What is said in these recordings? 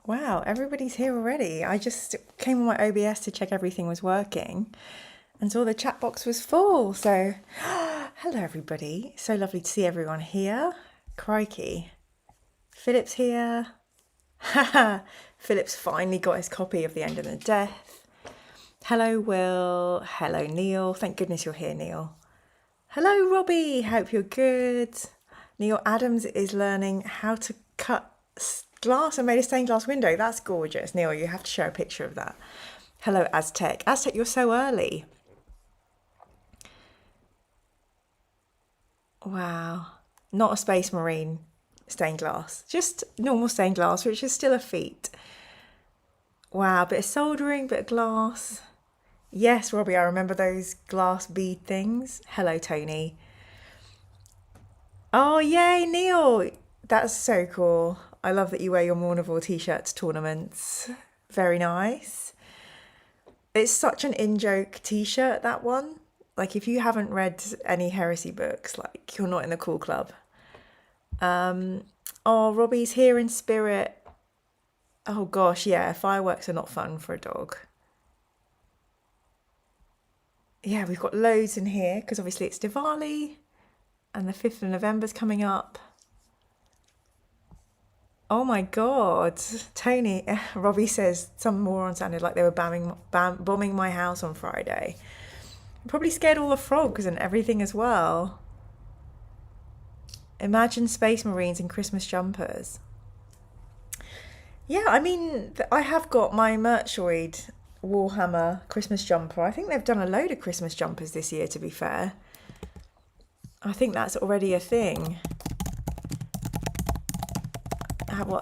Wow, everybody's here already. I just came on my OBS to check everything was working and saw the chat box was full. So, hello everybody. So lovely to see everyone here. Crikey. Philip's here. Haha. Philip's finally got his copy of The End of the Death. Hello, Will. Hello, Neil. Thank goodness you're here, Neil. Hello, Robbie. Hope you're good. Neil Adams is learning how to cut glass and made a stained glass window. That's gorgeous. Neil, you have to share a picture of that. Hello, Aztec. Aztec, you're so early. Wow. Not a space marine stained glass. Just normal stained glass, which is still a feat. Wow, bit of soldering, bit of glass. Yes, Robbie, I remember those glass bead things. Hello, Tony. Oh, yay, Neil. That's so cool. I love that you wear your Mournival t-shirt to tournaments. Very nice. It's such an in-joke t-shirt, that one. Like, if you haven't read any heresy books, like, you're not in the cool club. Oh, Robbie's here in spirit. Oh, gosh, yeah, fireworks are not fun for a dog. Yeah, we've got loads in here, because obviously it's Diwali, and the 5th of November's coming up. Oh my God, Tony, Robbie says some moron sounded like they were bombing my house on Friday. Probably scared all the frogs and everything as well. Imagine Space Marines in Christmas jumpers. Yeah, I mean, I have got my Merchoid Warhammer Christmas jumper. I think they've done a load of Christmas jumpers this year, to be fair. I think that's already a thing.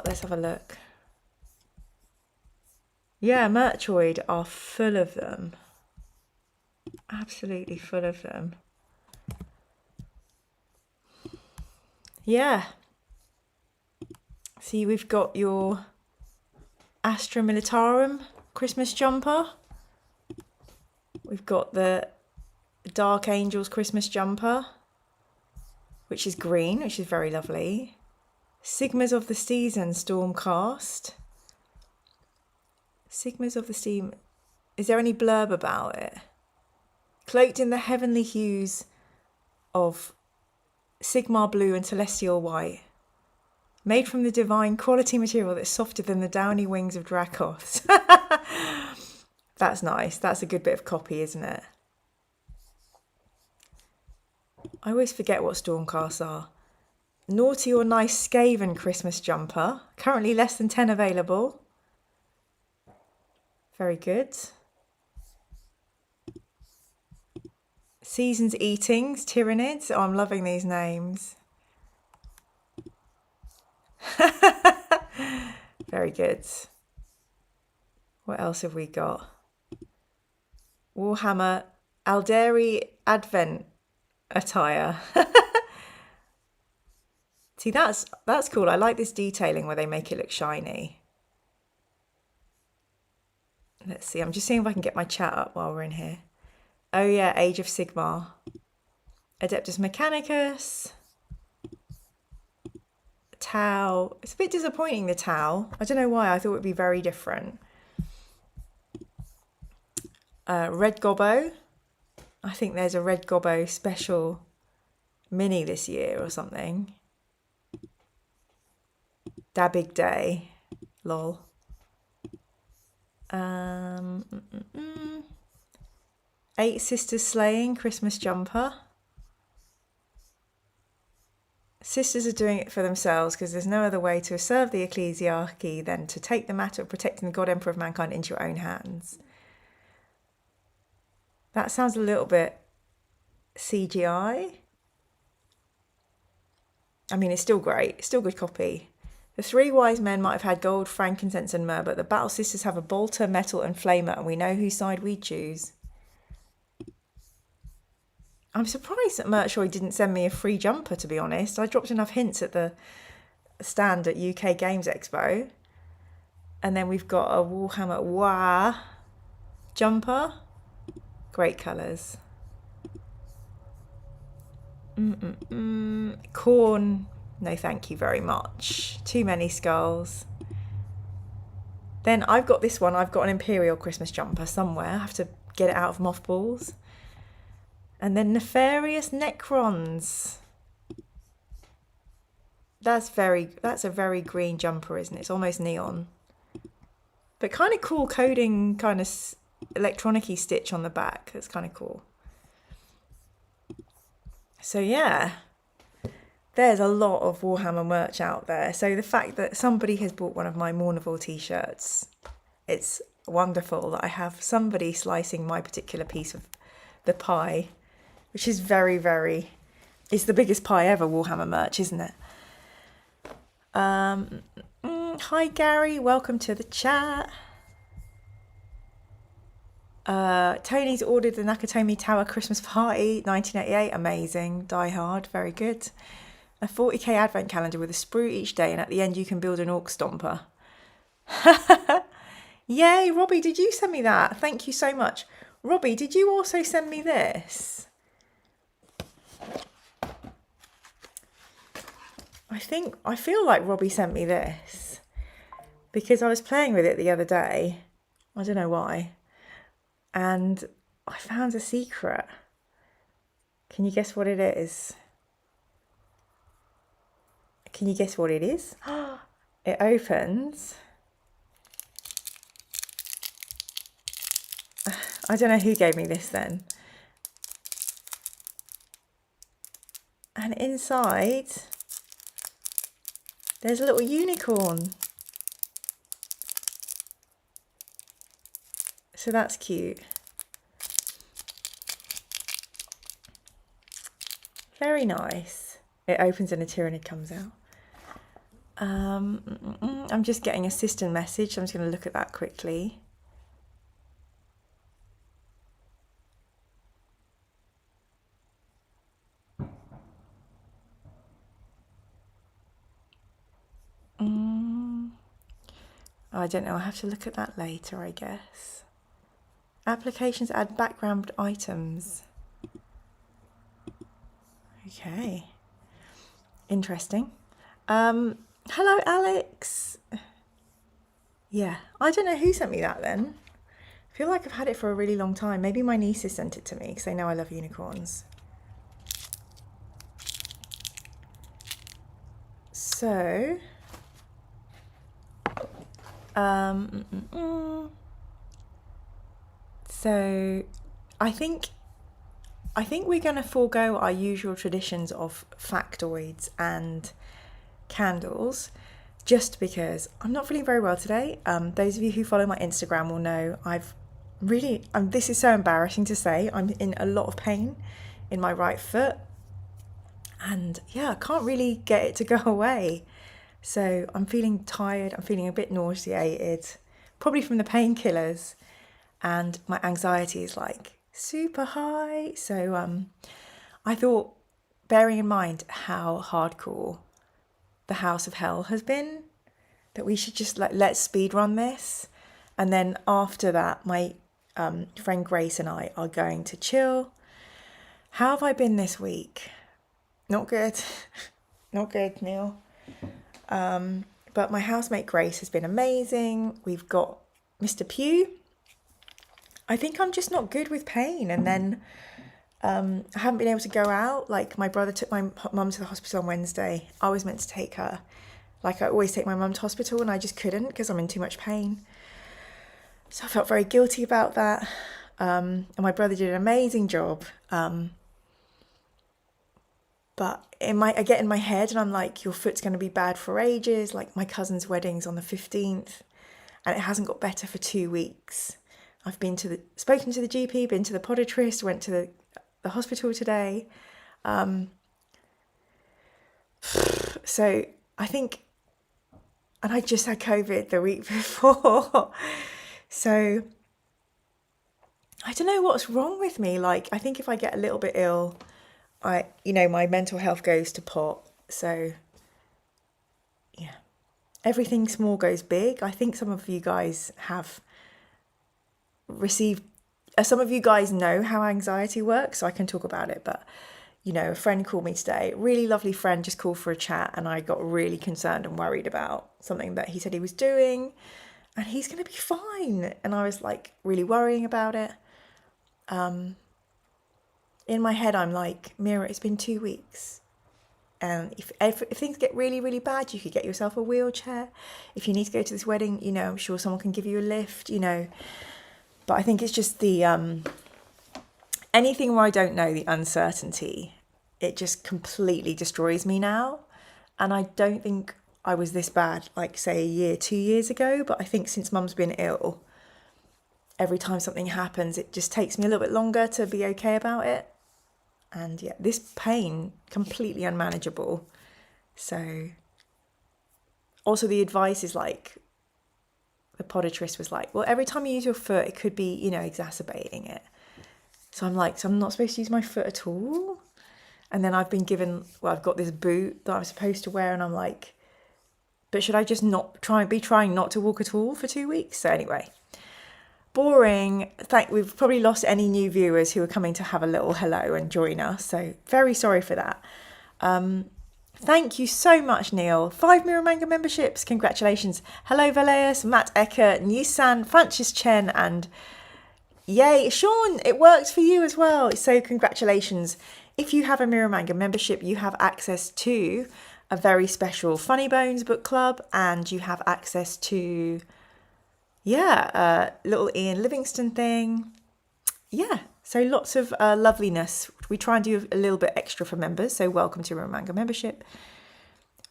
Let's have a look. Yeah, Merchoid are full of them. Absolutely full of them. Yeah. See, we've got your Astra Militarum Christmas jumper. We've got the Dark Angels Christmas jumper, which is green, which is very lovely. Sigmas of the Season Stormcast. Sigmas of the Steam. Is there any blurb about it? Cloaked in the heavenly hues of Sigmar blue and celestial white. Made from the divine quality material that's softer than the downy wings of Dracos. That's nice. That's a good bit of copy, isn't it? I always forget what Stormcasts are. Naughty or Nice Skaven Christmas jumper. Currently less than 10 available. Very good. Seasons Eatings, Tyranids. Oh, I'm loving these names. Very good. What else have we got? Warhammer Alderi Advent attire. See, that's cool. I like this detailing where they make it look shiny. Let's see. I'm just seeing if I can get my chat up while we're in here. Oh yeah, Age of Sigmar. Adeptus Mechanicus. Tau. It's a bit disappointing, the Tau. I don't know why. I thought it would be very different. Red Gobbo. I think there's a Red Gobbo special mini this year or something. Da Big Day. Lol. Eight Sisters Slaying Christmas jumper. Sisters are doing it for themselves because there's no other way to serve the ecclesiarchy than to take the matter of protecting the God Emperor of mankind into your own hands. That sounds a little bit CGI. I mean, it's still great. It's still good copy. The three wise men might have had gold, frankincense and myrrh, but the battle sisters have a bolter, metal and flamer, and we know whose side we choose. I'm surprised that Merchoid didn't send me a free jumper, to be honest. I dropped enough hints at the stand at UK Games Expo. And then we've got a Warhammer Wah jumper. Great colours. Corn, no thank you very much. Too many skulls. Then I've got this one. I've got an Imperial Christmas jumper somewhere. I have to get it out of mothballs. And then Nefarious Necrons. That's a very green jumper, isn't it? It's almost neon. But kind of cool coding, kind of electronic-y stitch on the back. That's kind of cool. So yeah, there's a lot of Warhammer merch out there. So the fact that somebody has bought one of my Mournival t-shirts, it's wonderful that I have somebody slicing my particular piece of the pie, which is it's the biggest pie ever, Warhammer merch, isn't it? Hi Gary, welcome to the chat. Tony's ordered the Nakatomi Tower Christmas Party 1988, amazing. Die Hard, very good. A 40k advent calendar with a sprue each day, and at the end you can build an orc stomper. Yay, Robbie, did you send me that? Thank you so much. Robbie, did you also send me this? I feel like Robbie sent me this because I was playing with it the other day. I don't know why. And I found a secret. Can you guess what it is? Can you guess what it is? It opens. I don't know who gave me this then. And inside, there's a little unicorn. So that's cute. Very nice. It opens and a Tyrannid comes out. I'm just getting a system message. I'm just going to look at that quickly. I don't know. I'll have to look at that later, I guess. Applications add background items. Okay. Interesting. Hello, Alex. Yeah, I don't know who sent me that then. I feel like I've had it for a really long time. Maybe my nieces sent it to me because they know I love unicorns. So, so I think we're going to forego our usual traditions of factoids and candles just because I'm not feeling very well today. Those of you who follow my Instagram will know this is so embarrassing to say, I'm in a lot of pain in my right foot. And yeah, I can't really get it to go away. So I'm feeling tired. I'm feeling a bit nauseated, probably from the painkillers. And my anxiety is like super high. So I thought, bearing in mind how hardcore the House of Hell has been, that we should just let's speedrun this. And then after that, my friend Grace and I are going to chill. How have I been this week? Not good. Not good, Neil. But my housemate Grace has been amazing. We've got Mr. Pugh. I think I'm just not good with pain. And then I haven't been able to go out. Like, my brother took my mum to the hospital on Wednesday. I was meant to take her. Like, I always take my mum to hospital and I just couldn't because I'm in too much pain. So I felt very guilty about that. And my brother did an amazing job. But I get in my head and I'm like, your foot's going to be bad for ages. Like, my cousin's wedding's on the 15th and it hasn't got better for 2 weeks. I've spoken to the GP, been to the podiatrist, went to the hospital today. So I think, and I just had COVID the week before. So I don't know what's wrong with me. Like, I think if I get a little bit ill, my mental health goes to pot. So yeah, everything small goes big. I think some of you guys have received, some of you guys know how anxiety works, so I can talk about it. But a friend called me today, really lovely friend, just called for a chat, and I got really concerned and worried about something that he said he was doing. and he's going to be fine. And I was like really worrying about it. In my head, I'm like, Mira, it's been 2 weeks. And if things get really, really bad, you could get yourself a wheelchair. If you need to go to this wedding, you know, I'm sure someone can give you a lift, you know. But I think it's just the, anything where I don't know, the uncertainty, it just completely destroys me now. And I don't think I was this bad, like say a year, 2 years ago. But I think since Mum's been ill, every time something happens, it just takes me a little bit longer to be okay about it. And yeah, this pain, completely unmanageable. So also the advice is like, the podiatrist was like, well, every time you use your foot, it could be, you know, exacerbating it. So I'm like, so I'm not supposed to use my foot at all? And then I've been given, well, I've got this boot that I'm supposed to wear, and I'm like, but should I just not trying not to walk at all for 2 weeks? So anyway, boring. We've probably lost any new viewers who are coming to have a little hello and join us. So very sorry for that. Thank you so much, Neil. 5 Mira Manga memberships. Congratulations. Hello, Valeus, Matt Ecker, Nisan, Francis Chen, and yay, Sean, it worked for you as well. So congratulations. If you have a Mira Manga membership, you have access to a very special Funny Bones book club, and you have access to, little Ian Livingston thing. Yeah, so lots of loveliness. We try and do a little bit extra for members, so welcome to Mira Manga membership.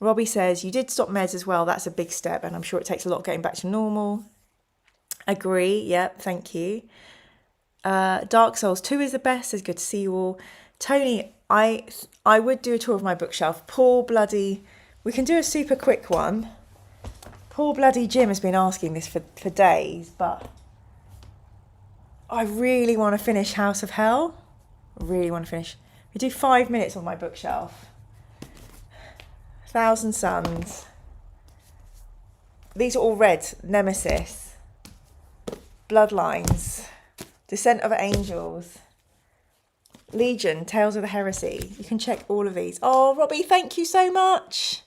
Robbie says, you did stop meds as well. That's a big step, and I'm sure it takes a lot getting back to normal. Agree, yep, thank you. Dark Souls 2 is the best. It's good to see you all. Tony, I would do a tour of my bookshelf. We can do a super quick one. Poor bloody Jim has been asking this for days, but I really want to finish House of Hell. I really want to finish. We do 5 minutes on my bookshelf. Thousand Suns. These are all read. Nemesis. Bloodlines. Descent of Angels. Legion, Tales of the Heresy. You can check all of these. Oh, Robbie, thank you so much.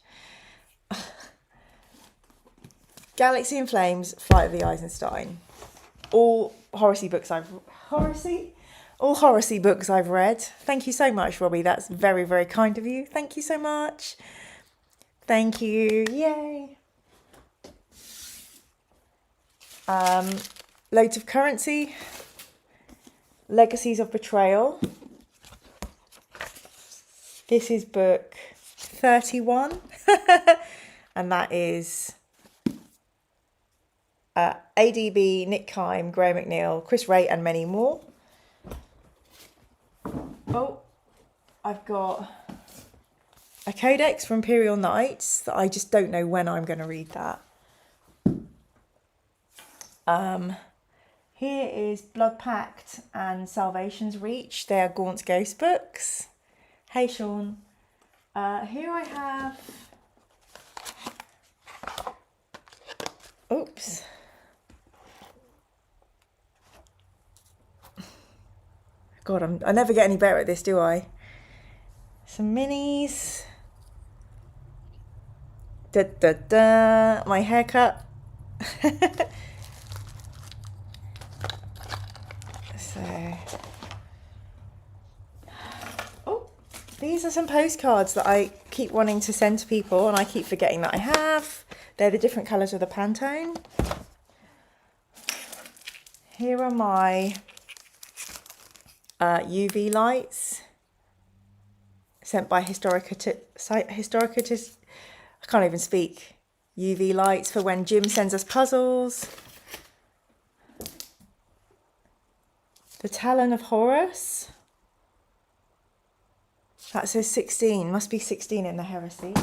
Galaxy in Flames, Flight of the Eisenstein. All Horacy books I've read. Thank you so much, Robbie. That's very, very kind of you. Thank you so much. Thank you. Yay. Loads of Currency. Legacies of Betrayal. This is book 31. And that is ADB, Nick Kime, Graham McNeil, Chris Ray, and many more. Oh, I've got a codex for Imperial Knights that I just don't know when I'm going to read that. Here is Blood Pact and Salvation's Reach. They are Gaunt's Ghost books. Hey, Sean. Here I have... Oops. God, I never get any better at this, do I? Some minis. My haircut. These are some postcards that I keep wanting to send to people, and I keep forgetting that I have. They're the different colours of the Pantone. Here are my UV lights sent by Historicatus. I can't even speak. UV lights for when Jim sends us puzzles. The Talon of Horus. That says 16. Must be 16 in the Heresy.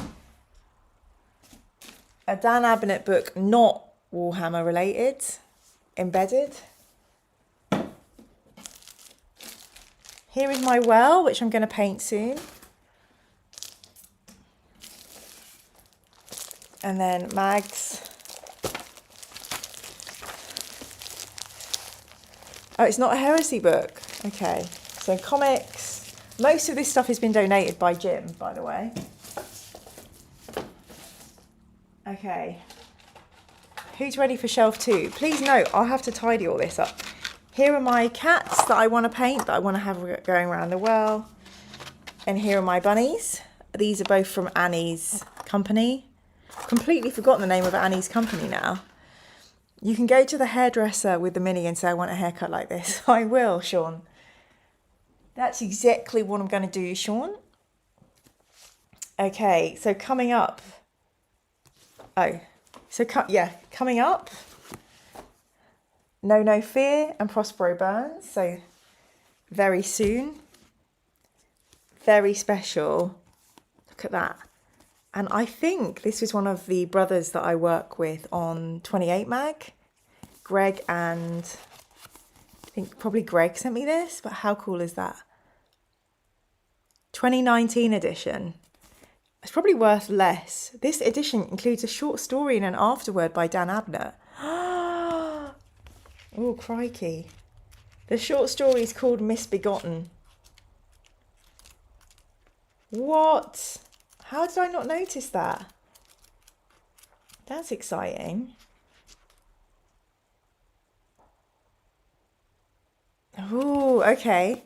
A Dan Abnett book, not Warhammer related. Embedded. Here is my well, which I'm going to paint soon. And then mags. Oh, it's not a Heresy book. Okay, so comics. Most of this stuff has been donated by Jim, by the way. Okay. Who's ready for shelf 2? Please note, I'll have to tidy all this up. Here are my cats that I want to paint, that I want to have going around the well. And here are my bunnies. These are both from Annie's company. Completely forgotten the name of Annie's company now. You can go to the hairdresser with the mini and say, I want a haircut like this. I will, Sean. That's exactly what I'm going to do, Sean. Okay, so coming up. Coming up. No Fear and Prospero Burns. So very soon. Very special. Look at that. And I think this was one of the brothers that I work with on 28 Mag. Greg and I think probably Greg sent me this, but how cool is that? 2019 edition. It's probably worth less. This edition includes a short story and an afterword by Dan Abnett. Oh, crikey. The short story is called Misbegotten. What? How did I not notice that? That's exciting. Oh, okay.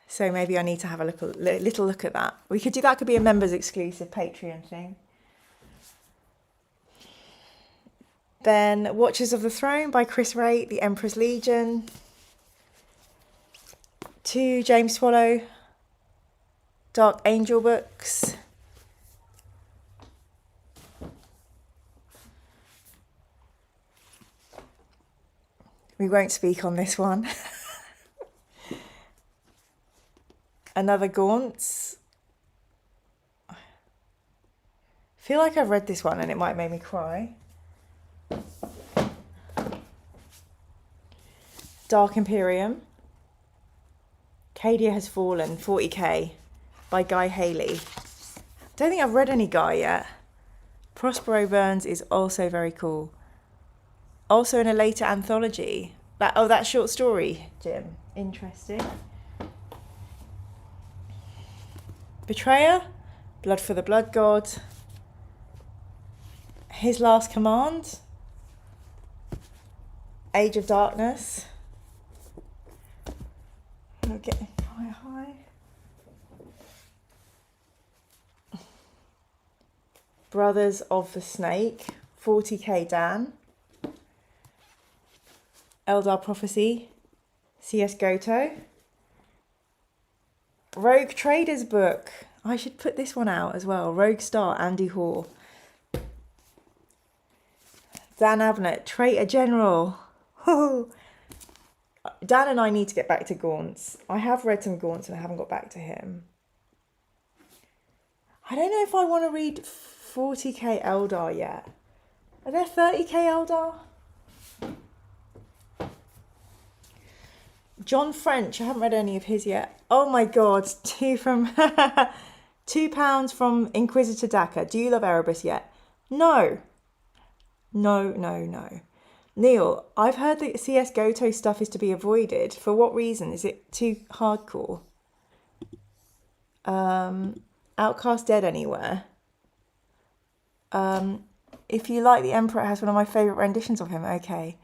So maybe I need to have a little look at that. We could do that. Could be a members exclusive Patreon thing. Then Watchers of the Throne by Chris Wright, The Emperor's Legion. 2 James Swallow Dark Angel books. We won't speak on this one. Another Gaunts. I feel like I've read this one and it might make me cry. Dark Imperium. Cadia Has Fallen, 40k by Guy Haley. Don't think I've read any Guy yet. Prospero Burns is also very cool. Also in a later anthology. That short story, Jim. Interesting. Betrayer, Blood for the Blood God. His Last Command. Age of Darkness. Okay, hi. Brothers of the Snake, 40k Dan. Eldar Prophecy, C.S. Goto. Rogue Trader's book. I should put this one out as well. Rogue Star, Andy Hoare. Dan Abnett, Traitor General. Dan and I need to get back to Gaunts. I have read some Gaunts and I haven't got back to him. I don't know if I want to read 40k Eldar yet. Are there 30k Eldar? John French, I haven't read any of his yet. Oh my god, £2 from Inquisitor Daka. Do you love Erebus yet? No. No. Neil, I've heard that CS Goto stuff is to be avoided. For what reason? Is it too hardcore? Outcast Dead Anywhere. If you like The Emperor, it has one of my favourite renditions of him. Okay.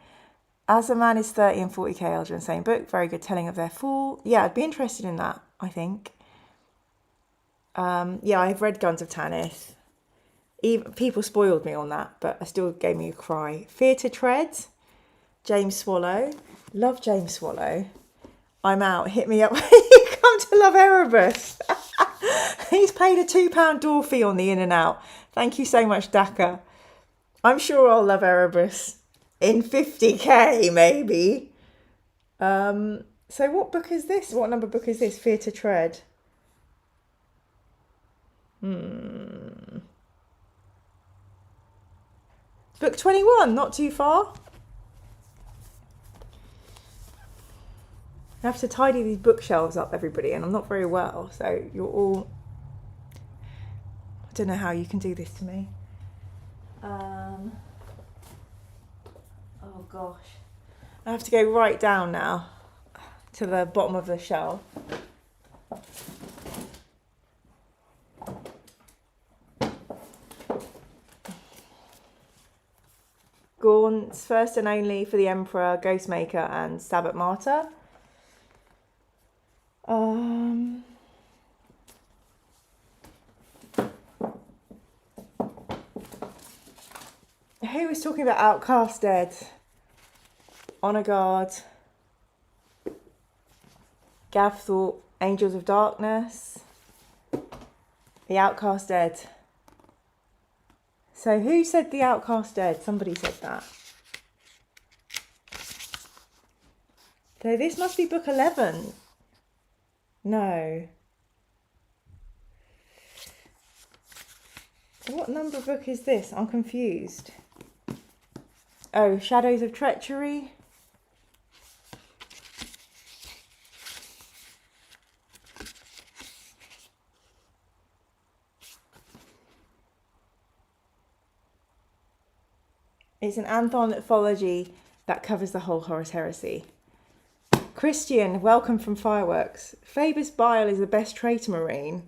As a Man is 30 and 40k Elder in the same book. Very good telling of their fall. Yeah, I'd be interested in that, I think. Yeah, I've read Guns of Tanith. Even, people spoiled me on that, but it still gave me a cry. Fear to Tread. James Swallow. Love James Swallow. I'm out. Hit me up when you come to love Erebus. He's paid a £2 door fee on the in and out. Thank you so much, Daka. I'm sure I'll love Erebus. In 50k, maybe. So what book is this? What number book is this? Fear to Tread. Book 21, not too far. I have to tidy these bookshelves up, everybody, and I'm not very well, so you're all... I don't know how you can do this to me. Oh gosh. I have to go right down now to the bottom of the shelf. Gaunts, First and Only, For the Emperor, Ghostmaker, and Stabat Mater. Who was talking about Outcast Dead? Honor Guard, Gav Thorpe, Angels of Darkness, The Outcast Dead. So who said The Outcast Dead? Somebody said that. So this must be book 11. No. What number book is this? I'm confused. Oh, Shadows of Treachery. It's an anthology that covers the whole Horus Heresy. Christian, welcome from Fireworks. Fabius Bile is the best traitor marine.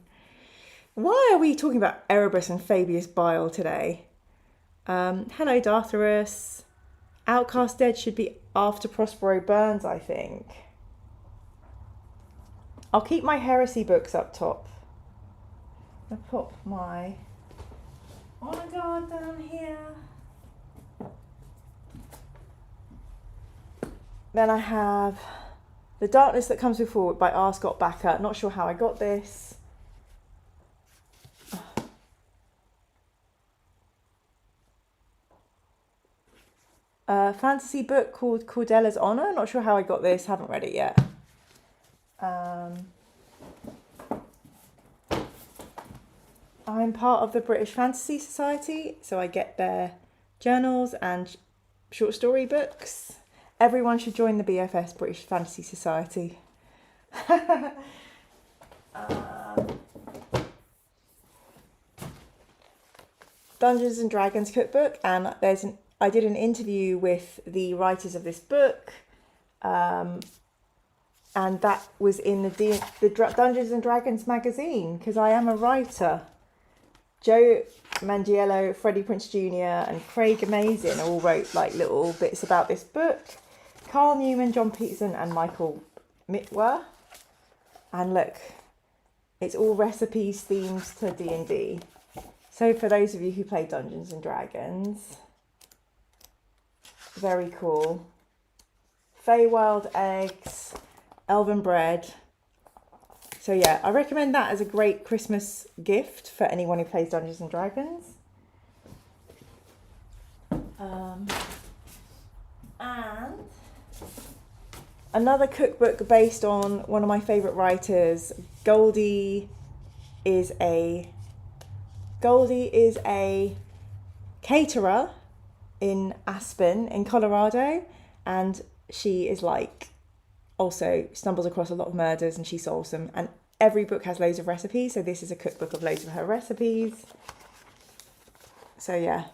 Why are we talking about Erebus and Fabius Bile today? Hello, Dartharus. Outcast Dead should be after Prospero Burns, I think. I'll keep my heresy books up top. I'll put my Honor Guard down here. Then I have The Darkness That Comes Before by R. Scott Bakker. Not sure how I got this. A fantasy book called Cordella's Honor. Not sure how I got this. Haven't read it yet. I'm part of the British Fantasy Society, so I get their journals and short story books. Everyone should join the BFS, British Fantasy Society. Dungeons and Dragons cookbook, and I did an interview with the writers of this book, and that was in the Dungeons and Dragons magazine, because I am a writer. Joe Mangiello, Freddie Prinze Jr. and Craig Mazin all wrote like little bits about this book. Carl Newman, John Peterson and Michael Mitwer. And look, it's all recipes themed to D&D. So for those of you who play Dungeons and Dragons, very cool. Feywild eggs, elven bread. So yeah, I recommend that as a great Christmas gift for anyone who plays Dungeons and Dragons. And another cookbook based on one of my favourite writers. Goldie is a caterer in Aspen in Colorado, and she is like also stumbles across a lot of murders and she solves them, and every book has loads of recipes, so this is a cookbook of loads of her recipes. So yeah,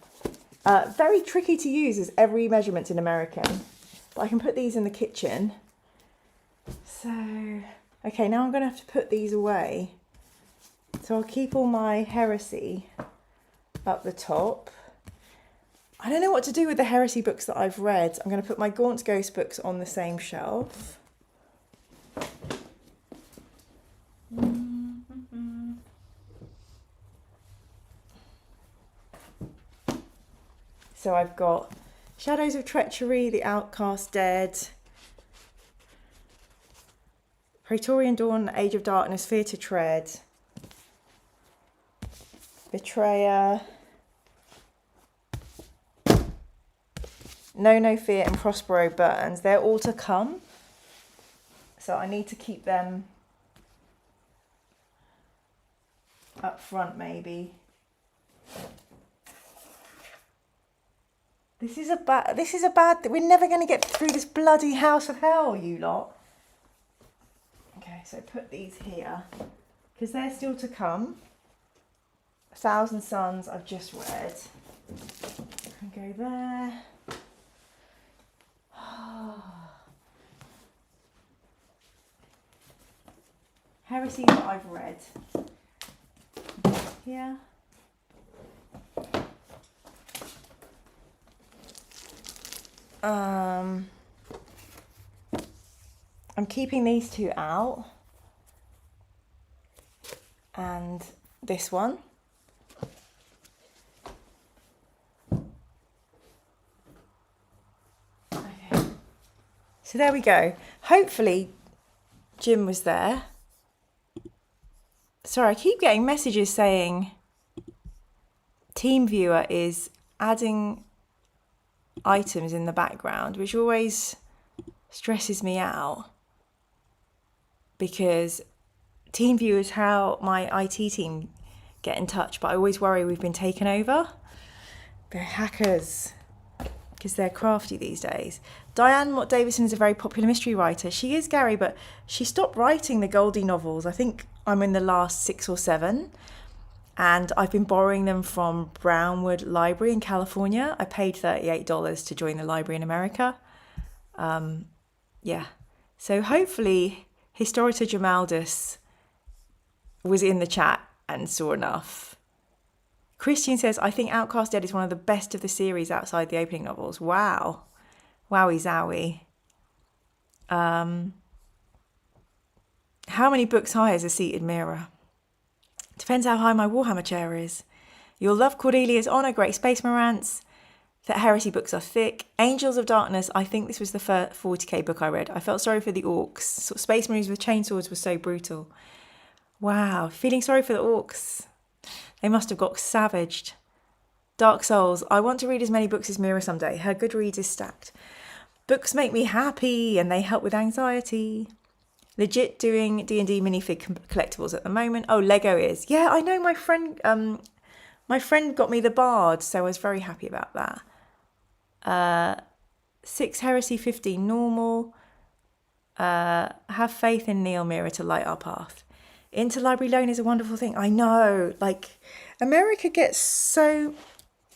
very tricky to use as every measurement's in American, but I can put these in the kitchen. So okay, now I'm gonna have to put these away, so I'll keep all my heresy up the top. I don't know what to do with the heresy books that I've read. I'm going to put my Gaunt's Ghost books on the same shelf. So I've got Shadows of Treachery, The Outcast Dead, Praetorian Dawn, Age of Darkness, Fear to Tread, Betrayer, No Fear and Prospero Burns. They're all to come, so I need to keep them up front maybe. This is a bad, we're never going to get through this bloody house of hell, you lot. Okay, so put these here, because they're still to come. 1,000 Suns I've just read. And go there. Heresy that I've read. Here. I'm keeping these two out. And this one. Okay. So there we go. Hopefully Jim was there. Sorry, I keep getting messages saying TeamViewer is adding items in the background, which always stresses me out because TeamViewer is how my IT team get in touch, but I always worry we've been taken over. They're hackers because they're crafty these days. Diane Mott Davison is a very popular mystery writer. She is, Gary, but she stopped writing the Goldie novels. I think I'm in the last 6 or 7. And I've been borrowing them from Brownwood Library in California. I paid $38 to join the library in America. Yeah. So hopefully Historita Jamaldus was in the chat and saw enough. Christian says, I think Outcast Dead is one of the best of the series outside the opening novels. Wow. Wowie zowie. How many books high is a seated mirror? Depends how high my Warhammer chair is. You'll love Cordelia's Honour, Great Space Marantz. That Heresy books are thick. Angels of Darkness, I think this was the first 40k book I read. I felt sorry for the orcs. Space Marines with chainswords was so brutal. Wow, feeling sorry for the orcs. They must have got savaged. Dark Souls, I want to read as many books as Mira someday. Her Goodreads is stacked. Books make me happy and they help with anxiety. Legit doing D&D minifig collectibles at the moment. Oh, Lego is. Yeah, I know my friend got me the Bard, so I was very happy about that. 6 Heresy, 15 normal. Have faith in Neil Mira to light our path. Interlibrary loan is a wonderful thing. I know, like America gets so,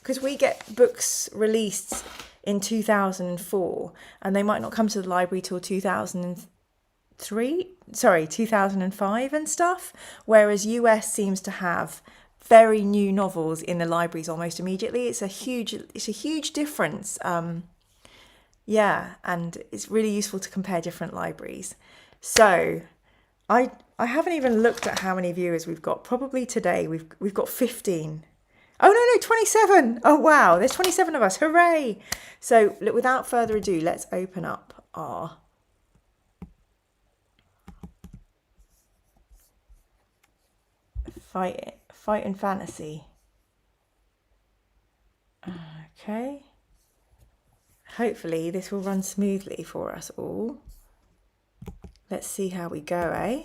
because we get books released in 2004 and they might not come to the library till 2005 and stuff, whereas US seems to have very new novels in the libraries almost immediately. It's a huge difference. Yeah, and it's really useful to compare different libraries. So I haven't even looked at how many viewers we've got. Probably today we've got 15. Oh no, 27. Oh wow, there's 27 of us. Hooray. So look, without further ado, let's open up our Fight and Fantasy. Okay. Hopefully this will run smoothly for us all. Let's see how we go, eh?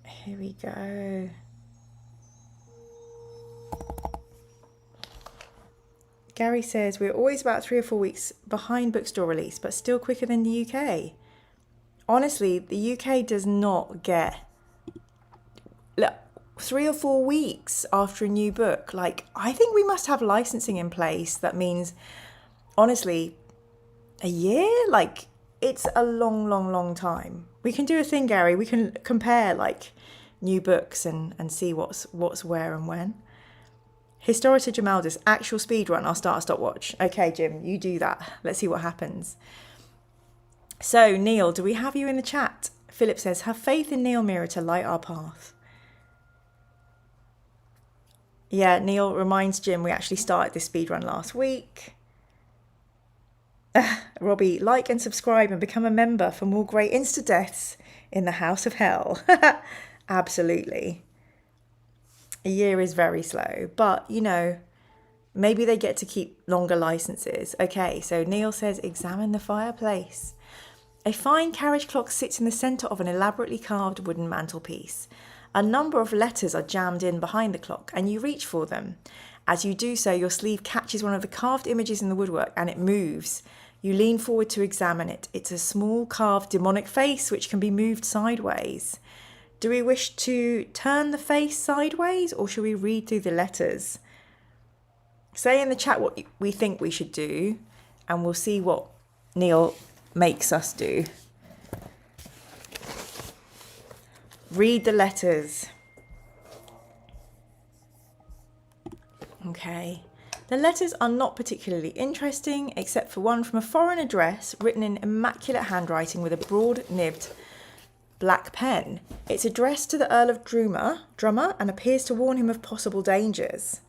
Here we go. Gary says, we're always about 3 or 4 weeks behind bookstore release, but still quicker than the UK. Honestly, the UK does not get 3 or 4 weeks after a new book. Like, I think we must have licensing in place. That means, honestly, a year? Like, it's a long time. We can do a thing, Gary. We can compare, like, new books and see what's where and when. Historita Jamaldus, actual speedrun. I'll start a stopwatch. Okay, Jim, you do that. Let's see what happens. So, Neil, do we have you in the chat? Philip says, have faith in Neil Mira to light our path. Yeah, Neil reminds Jim we actually started this speedrun last week. Robbie, like and subscribe and become a member for more great insta-deaths in the house of hell. Absolutely. A year is very slow, but, you know, maybe they get to keep longer licenses. Okay, so Neil says, examine the fireplace. A fine carriage clock sits in the centre of an elaborately carved wooden mantelpiece. A number of letters are jammed in behind the clock, and you reach for them. As you do so, your sleeve catches one of the carved images in the woodwork, and it moves. You lean forward to examine it. It's a small carved demonic face, which can be moved sideways. Do we wish to turn the face sideways, or should we read through the letters? Say in the chat what we think we should do, and we'll see what Neil makes us do. Read the letters. Okay. The letters are not particularly interesting, except for one from a foreign address written in immaculate handwriting with a broad-nibbed black pen. It's addressed to the Earl of Drummer and appears to warn him of possible dangers.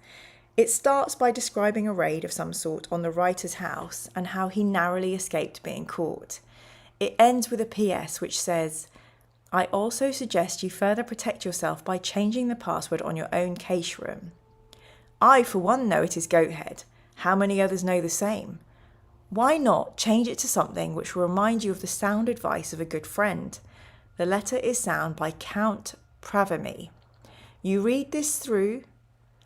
It starts by describing a raid of some sort on the writer's house and how he narrowly escaped being caught. It ends with a PS which says, "I also suggest you further protect yourself by changing the password on your own cache room. I, for one, know it is Goathead. How many others know the same? Why not change it to something which will remind you of the sound advice of a good friend? The letter is sound by Count Pravamy. You read this through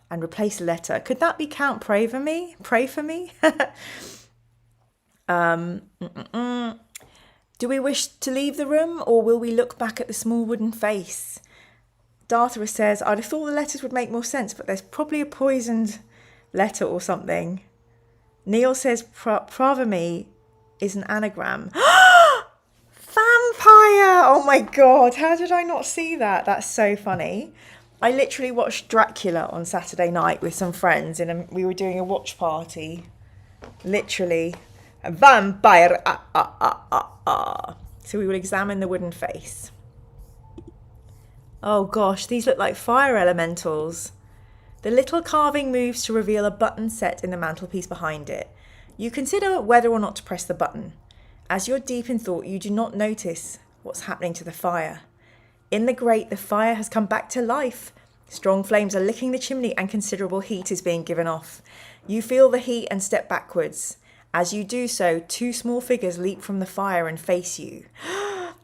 and replace the letter." Could that be Count Pray for me? Pray for me? Do we wish to leave the room, or will we look back at the small wooden face? Dartharus says, "I'd have thought the letters would make more sense, but there's probably a poisoned letter or something." Neil says Pravamy is an anagram. Vampire! Oh my god, how did I not see that? That's so funny. I literally watched Dracula on Saturday night with some friends, and we were doing a watch party. Literally. A vampire! So we will examine the wooden face. Oh gosh, these look like fire elementals. The little carving moves to reveal a button set in the mantelpiece behind it. You consider whether or not to press the button. As you're deep in thought, you do not notice what's happening to the fire. In the grate, the fire has come back to life. Strong flames are licking the chimney and considerable heat is being given off. You feel the heat and step backwards. As you do so, two small figures leap from the fire and face you.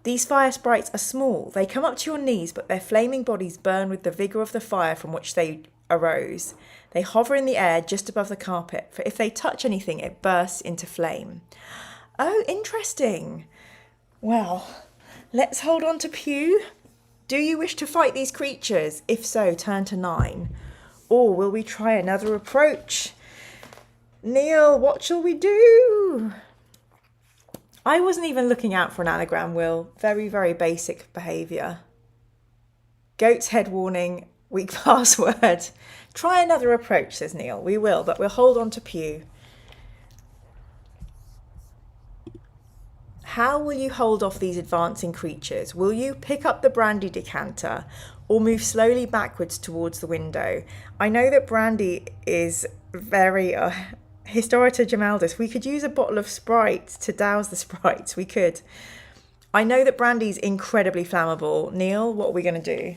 These fire sprites are small. They come up to your knees, but their flaming bodies burn with the vigour of the fire from which they arose. They hover in the air just above the carpet, for if they touch anything, it bursts into flame. Oh, interesting. Well, let's hold on to Pew. Do you wish to fight these creatures? If so, turn to 9. Or will we try another approach? Neil, what shall we do? I wasn't even looking out for an anagram, Will. Very, very basic behaviour. Goat's head warning, weak password. Try another approach, says Neil. We will, but we'll hold on to Pew. How will you hold off these advancing creatures? Will you pick up the brandy decanter or move slowly backwards towards the window? I know that brandy is very... Historita Gemaldus, we could use a bottle of Sprite to douse the sprites. We could. I know that brandy's incredibly flammable. Neil, what are we going to do?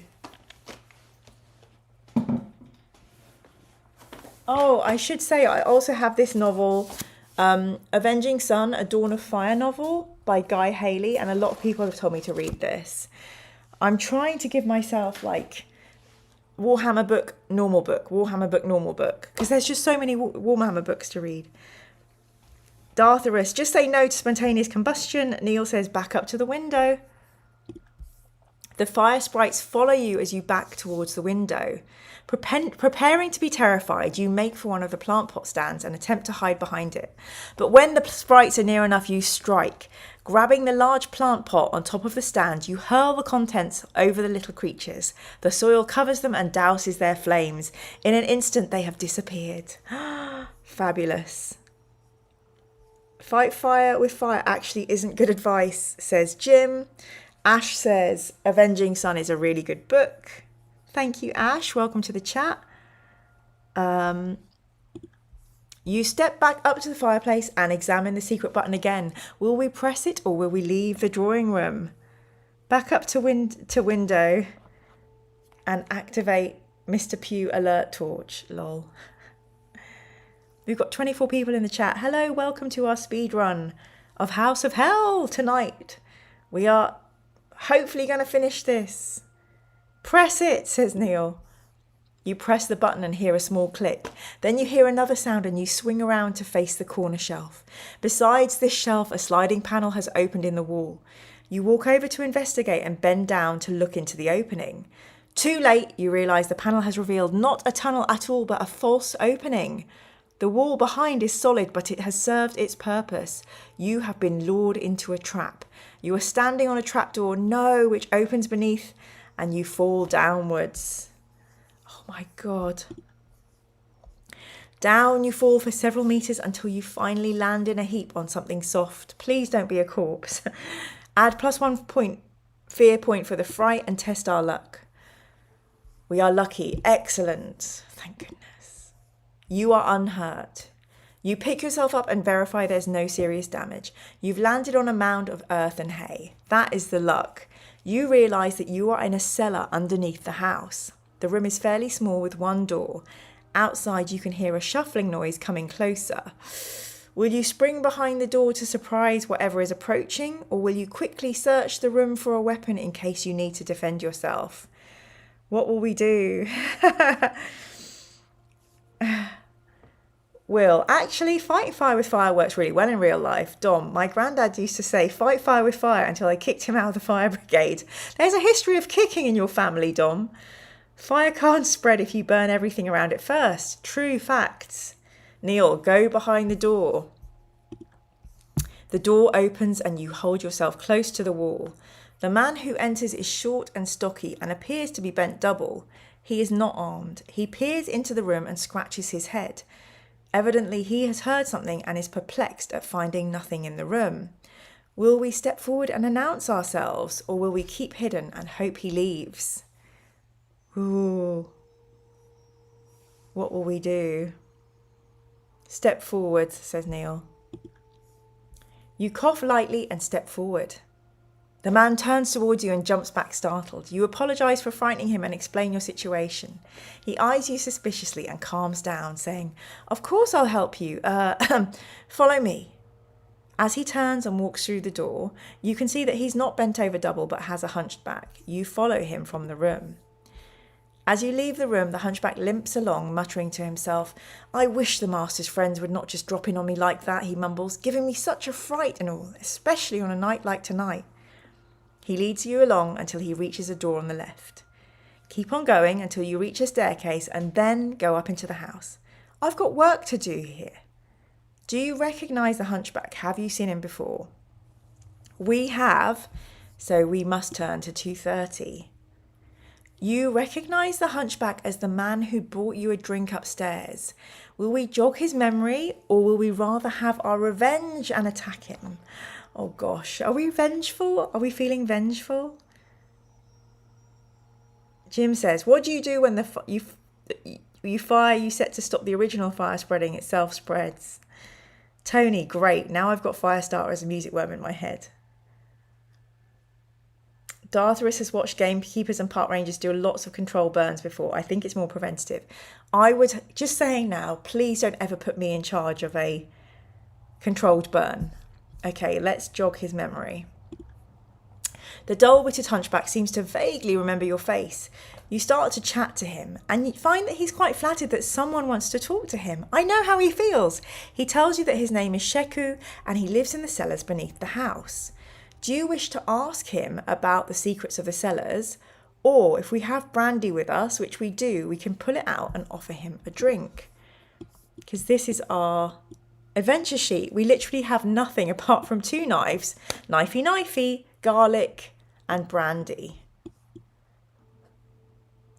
Oh, I should say I also have this novel, Avenging Sun, A Dawn of Fire novel by Guy Haley, and a lot of people have told me to read this. I'm trying to give myself like Warhammer book, normal book, Warhammer book, normal book, because there's just so many Warhammer books to read. Dartharus, just say no to spontaneous combustion. Neil says back up to the window. The fire sprites follow you as you back towards the window. Preparing to be terrified, you make for one of the plant pot stands and attempt to hide behind it. But when the sprites are near enough, you strike. Grabbing the large plant pot on top of the stand, you hurl the contents over the little creatures. The soil covers them and douses their flames. In an instant, they have disappeared. Fabulous. Fight fire with fire actually isn't good advice, says Jim. Ash says Avenging Sun is a really good book. Thank you, Ash. Welcome to the chat. You step back up to the fireplace and examine the secret button again. Will we press it or will we leave the drawing room? Back up to window and activate Mr. Pew alert torch. Lol. We've got 24 people in the chat. Hello, welcome to our speed run of House of Hell tonight. We are hopefully going to finish this. Press it, says Neil. You press the button and hear a small click. Then you hear another sound and you swing around to face the corner shelf. Besides this shelf, a sliding panel has opened in the wall. You walk over to investigate and bend down to look into the opening. Too late, you realise the panel has revealed not a tunnel at all, but a false opening. The wall behind is solid, but it has served its purpose. You have been lured into a trap. You are standing on a trapdoor, which opens beneath and you fall downwards. Oh my God. Down you fall for several meters until you finally land in a heap on something soft. Please don't be a corpse. Add +1 fear point for the fright and test our luck. We are lucky. Excellent. Thank goodness. You are unhurt. You pick yourself up and verify there's no serious damage. You've landed on a mound of earth and hay. That is the luck. You realise that you are in a cellar underneath the house. The room is fairly small with one door. Outside you can hear a shuffling noise coming closer. Will you spring behind the door to surprise whatever is approaching, or will you quickly search the room for a weapon in case you need to defend yourself? What will we do? Will, actually, fighting fire with fire works really well in real life. Dom, my granddad used to say, fight fire with fire until I kicked him out of the fire brigade. There's a history of kicking in your family, Dom. Fire can't spread if you burn everything around it first. True facts. Neil, go behind the door. The door opens and you hold yourself close to the wall. The man who enters is short and stocky and appears to be bent double. He is not armed. He peers into the room and scratches his head. Evidently, he has heard something and is perplexed at finding nothing in the room. Will we step forward and announce ourselves, or will we keep hidden and hope he leaves? Ooh. What will we do? Step forward, says Neil. You cough lightly and step forward. The man turns towards you and jumps back startled. You apologise for frightening him and explain your situation. He eyes you suspiciously and calms down, saying, "Of course I'll help you. Follow me." As he turns and walks through the door, you can see that he's not bent over double but has a hunched back. You follow him from the room. As you leave the room, the hunchback limps along, muttering to himself, "I wish the master's friends would not just drop in on me like that," he mumbles, "giving me such a fright and all, especially on a night like tonight." He leads you along until he reaches a door on the left. Keep on going until you reach a staircase and then go up into the house. I've got work to do here. Do you recognise the hunchback? Have you seen him before? We have, so we must turn to 230. You recognise the hunchback as the man who brought you a drink upstairs. Will we jog his memory, or will we rather have our revenge and attack him? Oh gosh, are we vengeful? Are we feeling vengeful? Jim says, what do you do when you fire you set to stop the original fire spreading, itself spreads? Tony, great. Now I've got Firestarter as a music worm in my head. Dartharus has watched gamekeepers and park rangers do lots of control burns before. I think it's more preventative. I would, just saying now, please don't ever put me in charge of a controlled burn. Okay, let's jog his memory. The dull-witted hunchback seems to vaguely remember your face. You start to chat to him, and you find that he's quite flattered that someone wants to talk to him. I know how he feels. He tells you that his name is Sheku, and he lives in the cellars beneath the house. Do you wish to ask him about the secrets of the cellars? Or if we have brandy with us, which we do, we can pull it out and offer him a drink. Because this is our adventure sheet. We literally have nothing apart from 2 knives, knifey, garlic and brandy.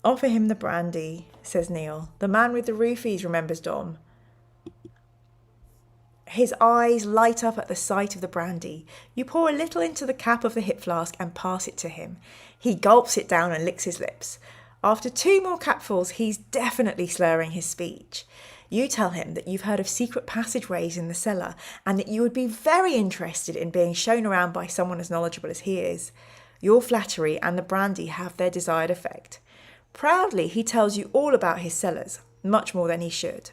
Offer him the brandy, says Neil. The man with the roofies, remembers Dom. His eyes light up at the sight of the brandy. You pour a little into the cap of the hip flask and pass it to him. He gulps it down and licks his lips. After 2 more capfuls, he's definitely slurring his speech. You tell him that you've heard of secret passageways in the cellar and that you would be very interested in being shown around by someone as knowledgeable as he is. Your flattery and the brandy have their desired effect. Proudly, he tells you all about his cellars, much more than he should.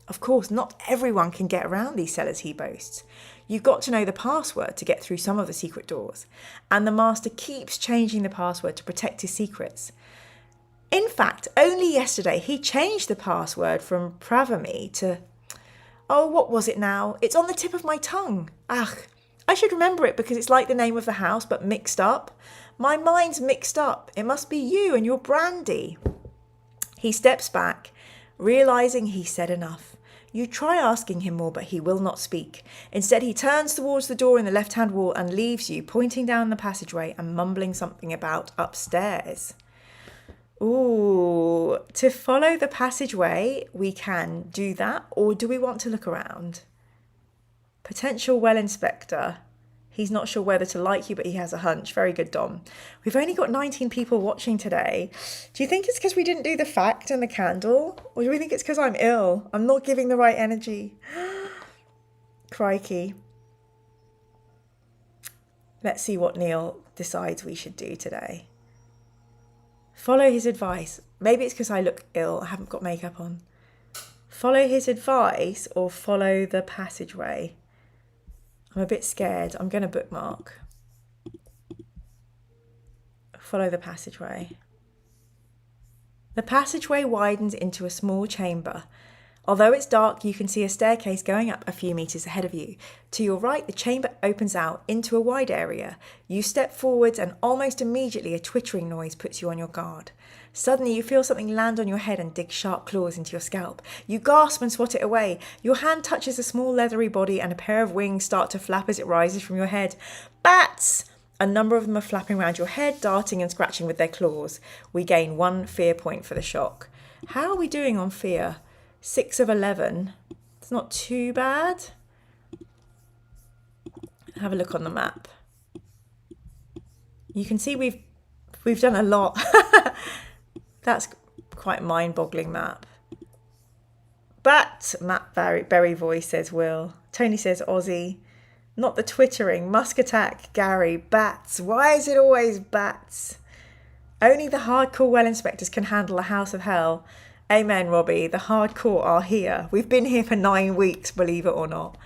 Of course, not everyone can get around these cellars, he boasts. You've got to know the password to get through some of the secret doors, and the master keeps changing the password to protect his secrets. In fact, only yesterday he changed the password from Pravami to... Oh, what was it now? It's on the tip of my tongue. Ugh, I should remember it because it's like the name of the house, but mixed up. My mind's mixed up. It must be you and your brandy. He steps back, realising he said enough. You try asking him more, but he will not speak. Instead, he turns towards the door in the left-hand wall and leaves you, pointing down the passageway and mumbling something about upstairs. Ooh, to follow the passageway, we can do that, or do we want to look around? Potential well inspector. He's not sure whether to like you, but he has a hunch. Very good, Dom. We've only got 19 people watching today. Do you think it's because we didn't do the fact and the candle? Or do we think it's because I'm ill? I'm not giving the right energy. Crikey. Let's see what Neil decides we should do today. Follow his advice. Maybe it's because I look ill. I haven't got makeup on. Follow his advice or follow the passageway. I'm a bit scared. I'm going to bookmark. Follow the passageway. The passageway widens into a small chamber. Although it's dark, you can see a staircase going up a few meters ahead of you. To your right, the chamber opens out into a wide area. You step forwards and almost immediately a twittering noise puts you on your guard. Suddenly you feel something land on your head and dig sharp claws into your scalp. You gasp and swat it away. Your hand touches a small leathery body and a pair of wings start to flap as it rises from your head. Bats! A number of them are flapping around your head, darting and scratching with their claws. We gain 1 fear point for the shock. How are we doing on fear? 6 of 11. It's not too bad. Have a look on the map. You can see we've done a lot. That's quite a mind-boggling map. Bat, Matt Berry voice, says Will. Tony says Aussie. Not the twittering. Musk attack, Gary. Bats. Why is it always bats? Only the hardcore well inspectors can handle a house of hell. Amen, Robbie. The hardcore are here. We've been here for 9 weeks, believe it or not.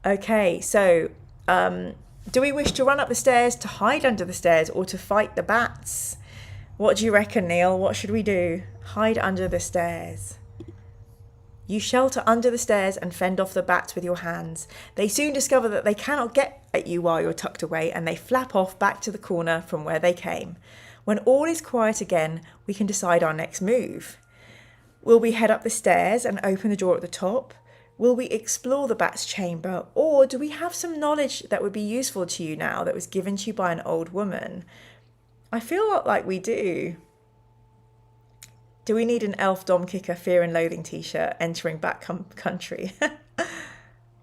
Okay, so do we wish to run up the stairs, to hide under the stairs, or to fight the bats? What do you reckon, Neil? What should we do? Hide under the stairs. You shelter under the stairs and fend off the bats with your hands. They soon discover that they cannot get at you while you're tucked away, and they flap off back to the corner from where they came. When all is quiet again, we can decide our next move. Will we head up the stairs and open the door at the top? Will we explore the bat's chamber? Or do we have some knowledge that would be useful to you now that was given to you by an old woman? I feel like we do. Do we need an elf dom kicker fear and loathing t-shirt entering back country?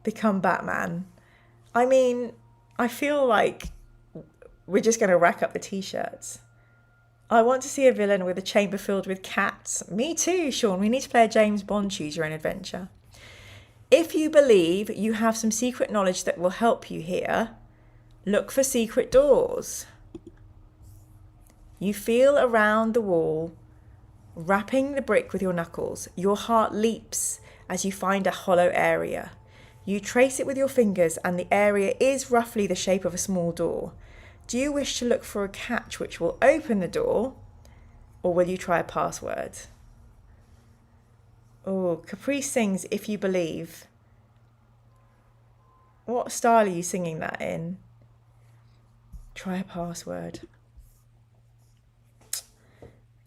Become Batman. I mean, I feel like we're just going to rack up the t-shirts. I want to see a villain with a chamber filled with cats. Me too, Sean. We need to play a James Bond choose your own adventure. If you believe you have some secret knowledge that will help you here, look for secret doors. You feel around the wall, rapping the brick with your knuckles. Your heart leaps as you find a hollow area. You trace it with your fingers and the area is roughly the shape of a small door. Do you wish to look for a catch which will open the door, or will you try a password? Oh, Caprice sings If You Believe. What style are you singing that in? Try a password.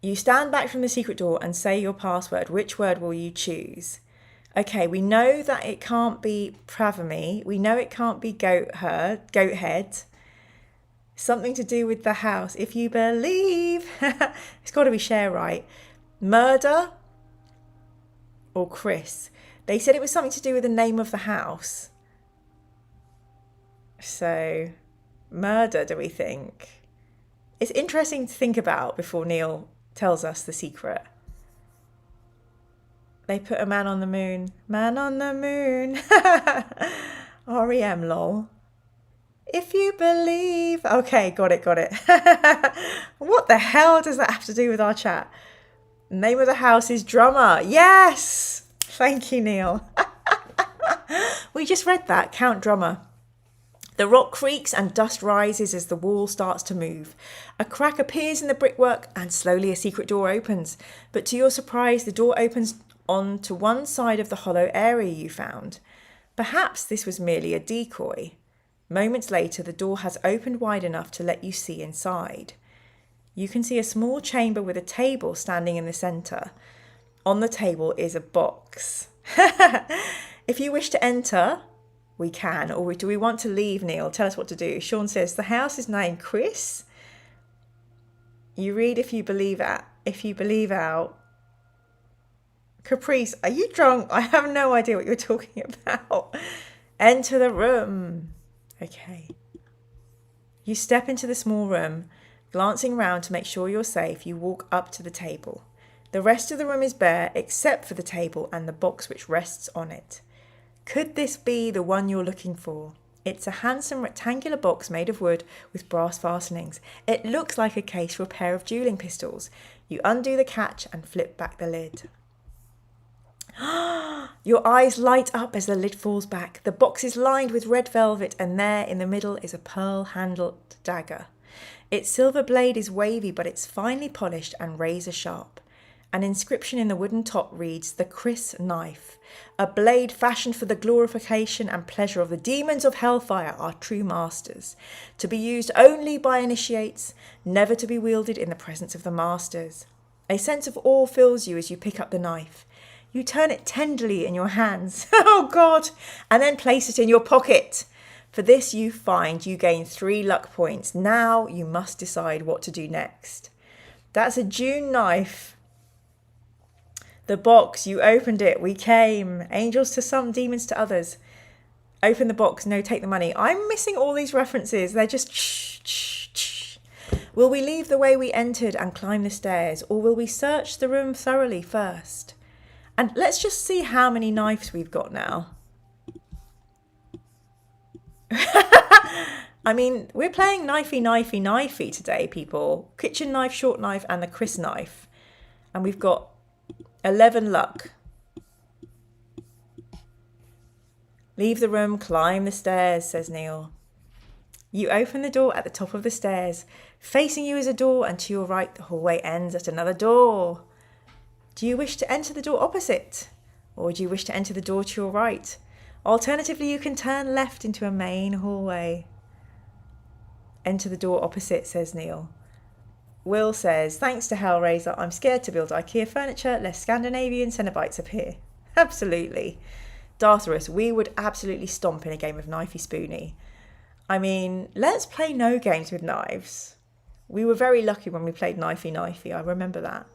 You stand back from the secret door and say your password. Which word will you choose? Okay, we know that it can't be Pravami. We know it can't be goat head. Something to do with the house. If you believe. It's got to be share right. Murder or Chris. They said it was something to do with the name of the house. So, murder, do we think? It's interesting to think about before Neil tells us the secret. They put a man on the moon. Man on the moon. REM, lol. If you believe. Okay, got it. What the hell does that have to do with our chat? Name of the house is Drummer. Yes! Thank you, Neil. We just read that. Count Drummer. The rock creaks and dust rises as the wall starts to move. A crack appears in the brickwork and slowly a secret door opens. But to your surprise, the door opens onto one side of the hollow area you found. Perhaps this was merely a decoy. Moments later, the door has opened wide enough to let you see inside. You can see a small chamber with a table standing in the centre. On the table is a box. If you wish to enter, we can. Or do we want to leave, Neil? Tell us what to do. Sean says, the house is named Chris. You read if you believe out. Caprice, are you drunk? I have no idea what you're talking about. Enter the room. Okay. You step into the small room. Glancing round to make sure you're safe, you walk up to the table. The rest of the room is bare except for the table and the box which rests on it. Could this be the one you're looking for? It's a handsome rectangular box made of wood with brass fastenings. It looks like a case for a pair of dueling pistols. You undo the catch and flip back the lid. Your eyes light up as the lid falls back. The box is lined with red velvet, and there in the middle is a pearl-handled dagger. Its silver blade is wavy, but it's finely polished and razor sharp. An inscription in the wooden top reads, "The Chris Knife, a blade fashioned for the glorification and pleasure of the demons of hellfire, our true masters, to be used only by initiates, never to be wielded in the presence of the masters." A sense of awe fills you as you pick up the knife. You turn it tenderly in your hands, oh God, and then place it in your pocket. For this you find you gain 3 luck points. Now you must decide what to do next. That's a June knife. The box, you opened it, we came. Angels to some, demons to others. Open the box, no, take the money. I'm missing all these references. They're just shh. Will we leave the way we entered and climb the stairs, or will we search the room thoroughly first? And let's just see how many knives we've got now. I mean, we're playing knifey today, people. Kitchen knife, short knife, and the Chris knife. And we've got 11 luck. Leave the room, climb the stairs, says Neil. You open the door at the top of the stairs. Facing you is a door, and to your right the hallway ends at another door. Do you wish to enter the door opposite? Or do you wish to enter the door to your right? Alternatively, you can turn left into a main hallway. Enter the door opposite, says Neil. Will says, thanks to Hellraiser, I'm scared to build IKEA furniture, lest Scandinavian Cenobites appear. Absolutely. Dartharus, we would absolutely stomp in a game of knifey spoony. I mean, let's play no games with knives. We were very lucky when we played knifey, I remember that.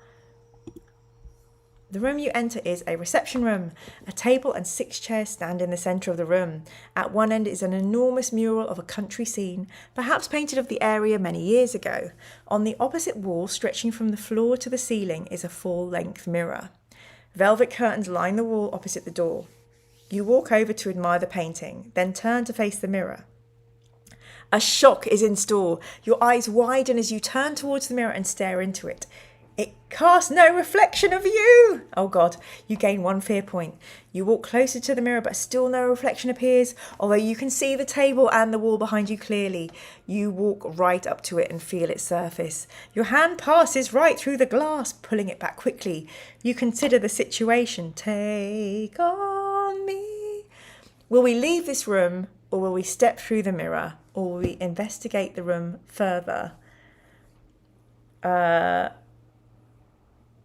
The room you enter is a reception room. A table and 6 chairs stand in the centre of the room. At one end is an enormous mural of a country scene, perhaps painted of the area many years ago. On the opposite wall, stretching from the floor to the ceiling, is a full-length mirror. Velvet curtains line the wall opposite the door. You walk over to admire the painting, then turn to face the mirror. A shock is in store. Your eyes widen as you turn towards the mirror and stare into it. It casts no reflection of you. Oh God, you gain 1 fear point. You walk closer to the mirror, but still no reflection appears, although you can see the table and the wall behind you clearly. You walk right up to it and feel its surface. Your hand passes right through the glass, pulling it back quickly. You consider the situation. Take on me. Will we leave this room, or will we step through the mirror, or will we investigate the room further?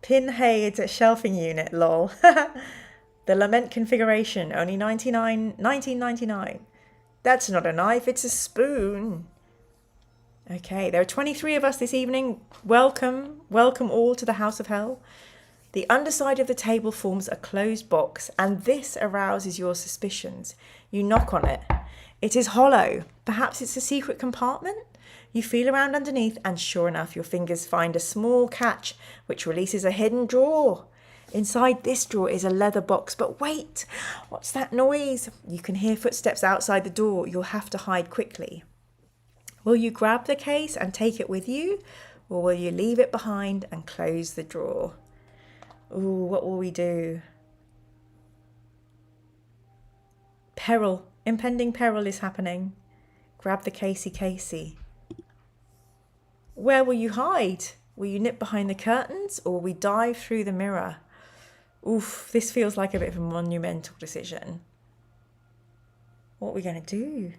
Pinhead's shelving unit, lol. The lament configuration, only 1999. That's not a knife, it's a spoon. Okay, there are 23 of us this evening. Welcome all to the House of Hell. The underside of the table forms a closed box, and this arouses your suspicions. You knock on it. It is hollow. Perhaps it's a secret compartment? You feel around underneath, and sure enough, your fingers find a small catch which releases a hidden drawer. Inside this drawer is a leather box, but wait, what's that noise? You can hear footsteps outside the door. You'll have to hide quickly. Will you grab the case and take it with you, or will you leave it behind and close the drawer? Ooh, what will we do? Peril, impending peril is happening. Grab the Casey. Where will you hide? Will you nip behind the curtains, or will we dive through the mirror? Oof, this feels like a bit of a monumental decision. What are we going to do?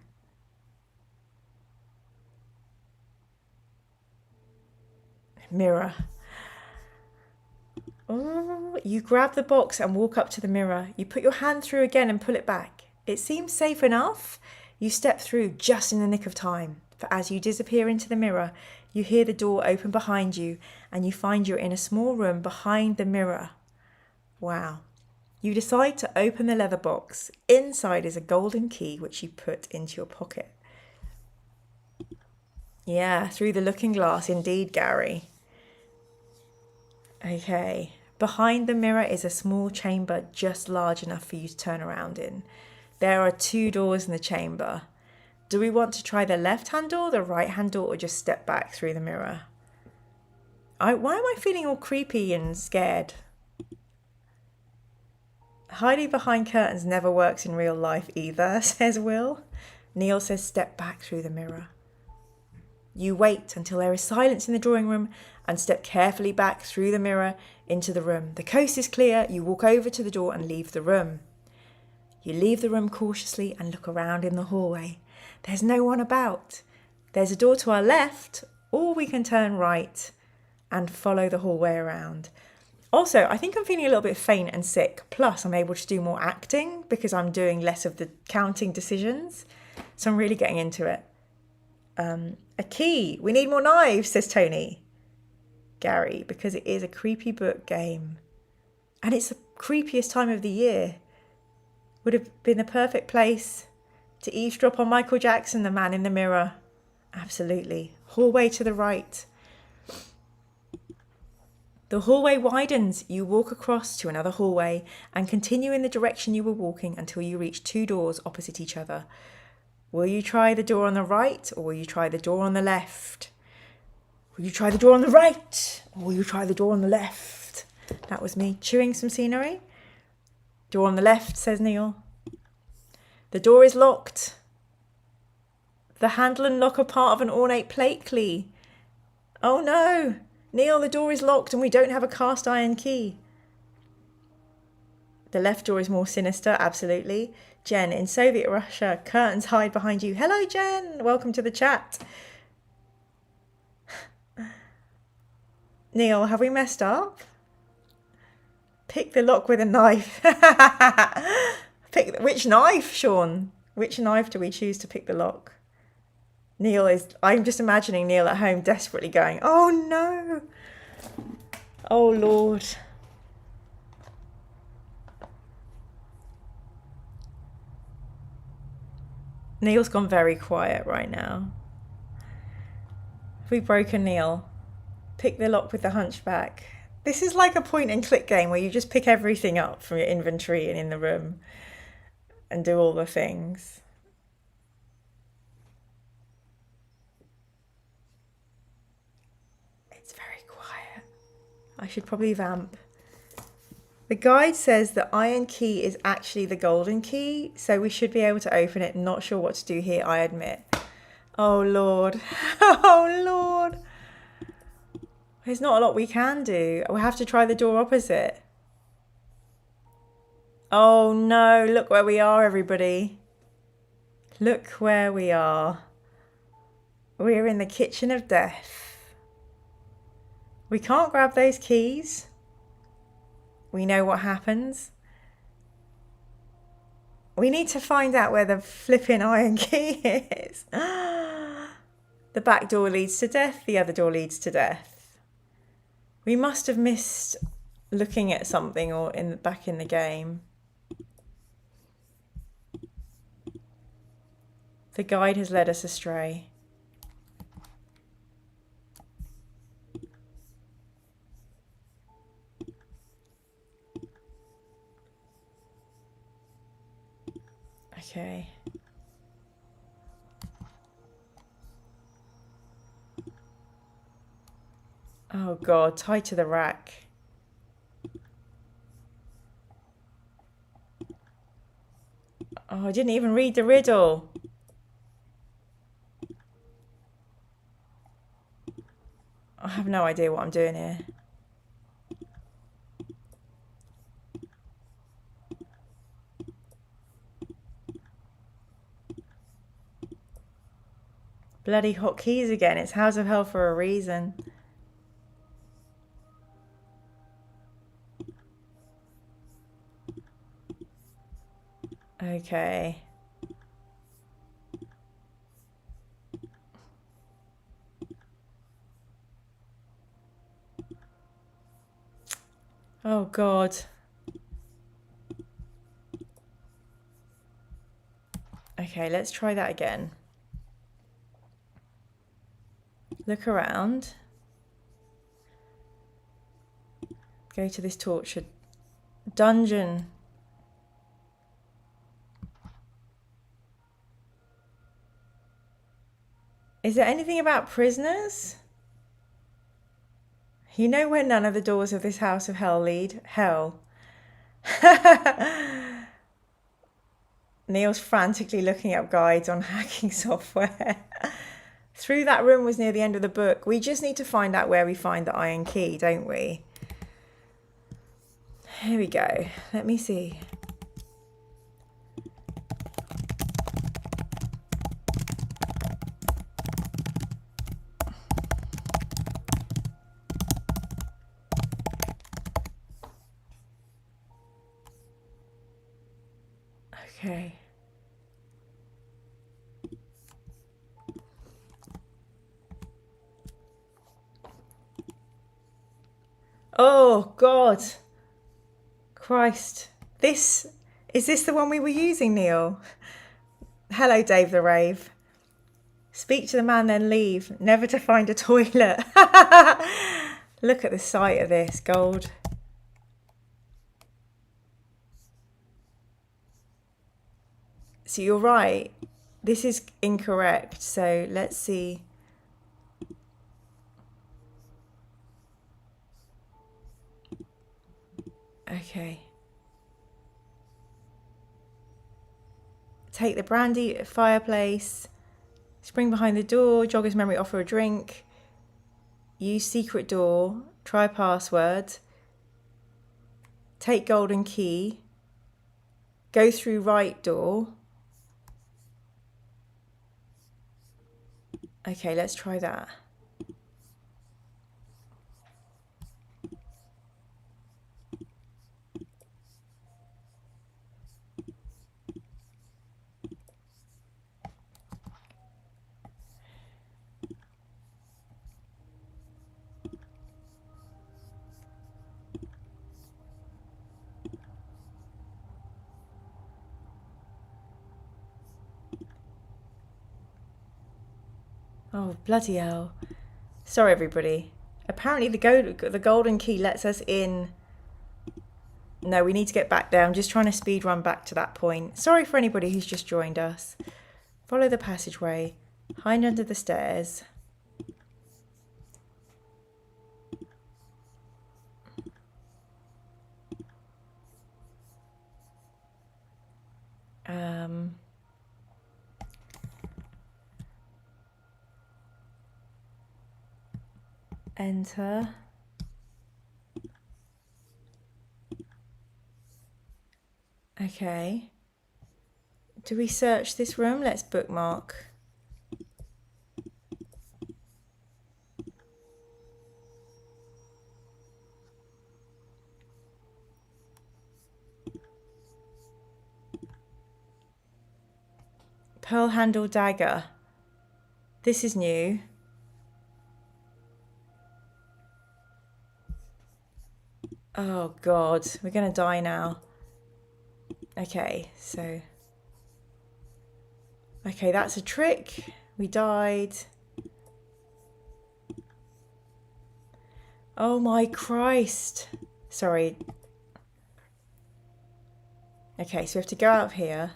Mirror. Oh, you grab the box and walk up to the mirror. You put your hand through again and pull it back. It seems safe enough. You step through just in the nick of time. For as you disappear into the mirror, you hear the door open behind you and you find you're in a small room behind the mirror. Wow. You decide to open the leather box. Inside is a golden key which you put into your pocket. Yeah, through the looking glass indeed, Gary. Okay. Behind the mirror is a small chamber just large enough for you to turn around in. There are 2 doors in the chamber. Do we want to try the left-hand door, the right-hand door, or just step back through the mirror? Why am I feeling all creepy and scared? Hiding behind curtains never works in real life either, says Will. Neil says step back through the mirror. You wait until there is silence in the drawing room and step carefully back through the mirror into the room. The coast is clear. You walk over to the door and leave the room. You leave the room cautiously and look around in the hallway. There's no one about. There's a door to our left, or we can turn right and follow the hallway around. Also, I think I'm feeling a little bit faint and sick. Plus, I'm able to do more acting because I'm doing less of the counting decisions. So I'm really getting into it. A key. We need more knives, says Tony. Gary, because it is a creepy book game. And it's the creepiest time of the year. Would have been the perfect place to eavesdrop on Michael Jackson, the man in the mirror. Absolutely. Hallway to the right. The hallway widens. You walk across to another hallway and continue in the direction you were walking until you reach 2 doors opposite each other. Will you try the door on the right or will you try the door on the left? Will you try the door on the right or will you try the door on the left? That was me chewing some scenery. Door on the left, says Neil. The door is locked. The handle and lock are part of an ornate plate key. Oh no! Neil, the door is locked and we don't have a cast iron key. The left door is more sinister, absolutely. Jen, in Soviet Russia, curtains hide behind you. Hello, Jen. Welcome to the chat. Neil, have we messed up? Pick the lock with a knife. Which knife, Sean? Which knife do we choose to pick the lock? I'm just imagining Neil at home desperately going, oh no. Oh Lord. Neil's gone very quiet right now. Have we broken Neil? Pick the lock with the hunchback. This is like a point and click game where you just pick everything up from your inventory and in the room and do all the things. It's very quiet. I should probably vamp. The guide says the iron key is actually the golden key, so we should be able to open it. Not sure what to do here, I admit. Oh Lord. Oh Lord. There's not a lot we can do. We'll have to try the door opposite. Oh no, look where we are, everybody. Look where we are. We're in the kitchen of death. We can't grab those keys. We know what happens. We need to find out where the flipping iron key is. The back door leads to death. The other door leads to death. We must have missed looking at something or back in the game. The guide has led us astray. Okay. Oh God, tied to the rack. Oh, I didn't even read the riddle. I have no idea what I'm doing here. Bloody hotkeys again. It's House of Hell for a reason. Okay. Oh God. Okay, let's try that again. Look around. Go to this tortured dungeon. Is there anything about prisoners? You know where none of the doors of this house of hell lead? Hell. Neil's frantically looking up guides on hacking software. Through that room was near the end of the book. We just need to find out where we find the iron key, don't we? Here we go. Let me see. Okay. Oh, God. Christ. Is this the one we were using, Neil? Hello, Dave the Rave. Speak to the man, then leave. Never to find a toilet. Look at the sight of this, gold. So you're right. This is incorrect. So let's see. Okay. Take the brandy at fireplace. Spring behind the door. Jogger's memory, offer a drink. Use secret door. Try password. Take golden key. Go through right door. Okay, let's try that. Oh, bloody hell. Sorry, everybody. Apparently the golden key lets us in. No, we need to get back there. I'm just trying to speed run back to that point. Sorry for anybody who's just joined us. Follow the passageway. Hide under the stairs. Enter. Okay. Do we search this room? Let's bookmark. Pearl handle dagger. This is new. Oh God, we're gonna die now. Okay, so. Okay, that's a trick. We died. Oh my Christ. Sorry. Okay, so we have to go out of here.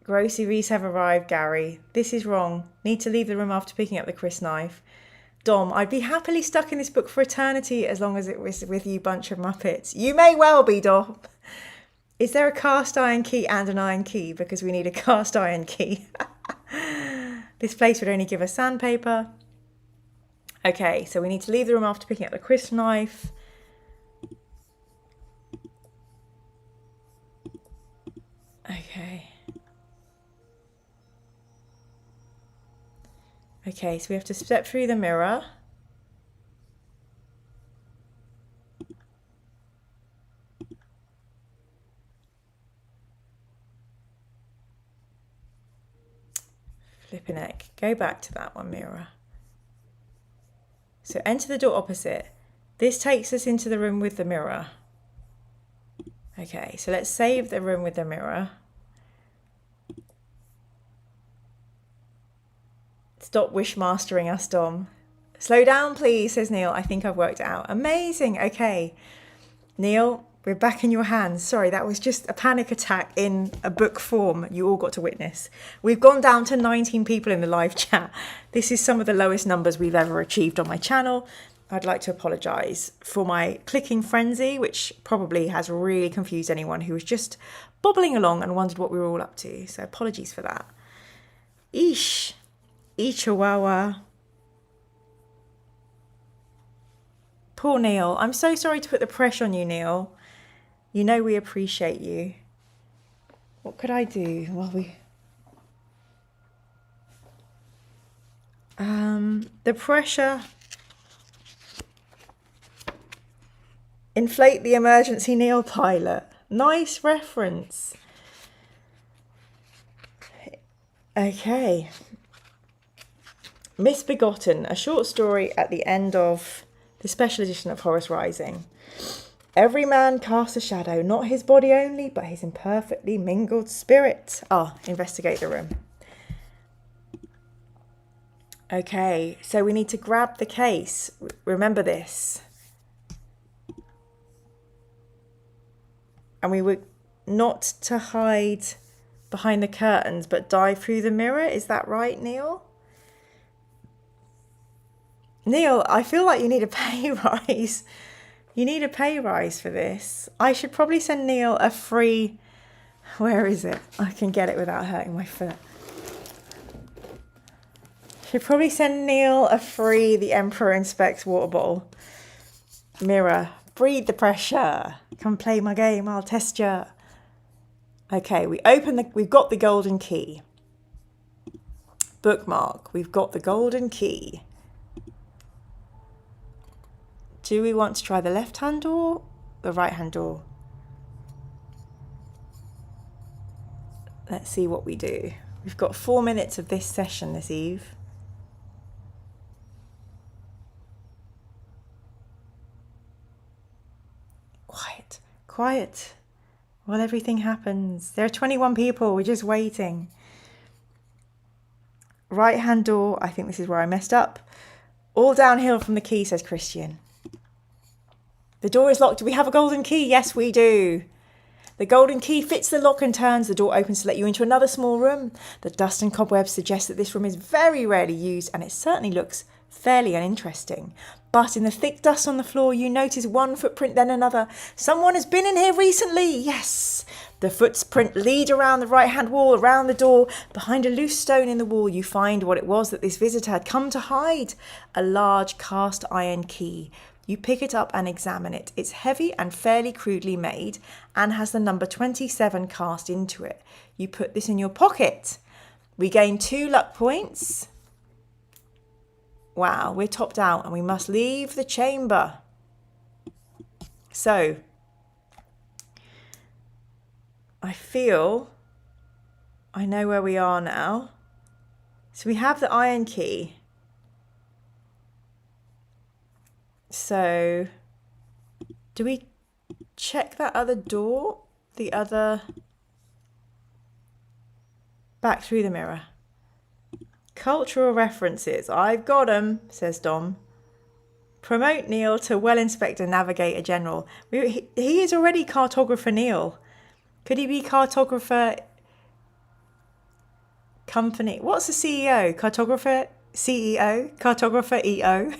Groceries have arrived, Gary. This is wrong. Need to leave the room after picking up the crisp knife. Dom, I'd be happily stuck in this book for eternity as long as it was with you bunch of Muppets. You may well be, Dom. Is there a cast iron key and an iron key? Because we need a cast iron key. This place would only give us sandpaper. Okay, so we need to leave the room after picking up the crisp knife. Okay. Okay, so we have to step through the mirror. Go back to that one, mirror. So enter the door opposite. This takes us into the room with the mirror. Okay, so let's save the room with the mirror. Stop wish mastering us, Dom. Slow down, please, says Neil. I think I've worked it out. Amazing. Okay. Neil, we're back in your hands. Sorry, that was just a panic attack in a book form you all got to witness. We've gone down to 19 people in the live chat. This is some of the lowest numbers we've ever achieved on my channel. I'd like to apologise for my clicking frenzy, which probably has really confused anyone who was just bobbling along and wondered what we were all up to. So apologies for that. Eesh. Chihuahua. Poor Neil. I'm so sorry to put the pressure on you, Neil. You know we appreciate you. What could I do? Well, the pressure. Inflate the emergency Neil pilot. Nice reference. Okay. Misbegotten, a short story at the end of the special edition of Horus Rising. Every man casts a shadow, not his body only, but his imperfectly mingled spirit. Investigate the room. Okay, so we need to grab the case. Remember this. And we were not to hide behind the curtains, but dive through the mirror. Is that right, Neil? Neil, I feel like you need a pay rise. You need a pay rise for this. I should probably send Neil a free... Where is it? I can get it without hurting my foot. Should probably send Neil a free The Emperor Inspects water bottle. Mirror, breathe the pressure. Come play my game, I'll test you. Okay, we've got the golden key. Bookmark, we've got the golden key. Do we want to try the left-hand door, the right-hand door? Let's see what we do. We've got 4 minutes of this session this eve. Quiet, quiet. While everything happens. There are 21 people, we're just waiting. Right-hand door, I think this is where I messed up. All downhill from the key, says Christian. The door is locked. Do we have a golden key? Yes, we do. The golden key fits the lock and turns. The door opens to let you into another small room. The dust and cobwebs suggest that this room is very rarely used, and it certainly looks fairly uninteresting. But in the thick dust on the floor, you notice one footprint, then another. Someone has been in here recently. Yes. The footprint lead around the right-hand wall, around the door. Behind a loose stone in the wall, you find what it was that this visitor had come to hide. A large cast iron key. You pick it up and examine it. It's heavy and fairly crudely made and has the number 27 cast into it. You put this in your pocket. We gain 2 luck points. Wow, we're topped out and we must leave the chamber. So, I feel I know where we are now. So we have the iron key. So, do we check that other door? The other... Back through the mirror. Cultural references. I've got 'em, says Dom. Promote Neil to Well Inspector Navigator General. He is already Cartographer Neil. Could he be Cartographer Company? What's the CEO? Cartographer CEO? Cartographer EO?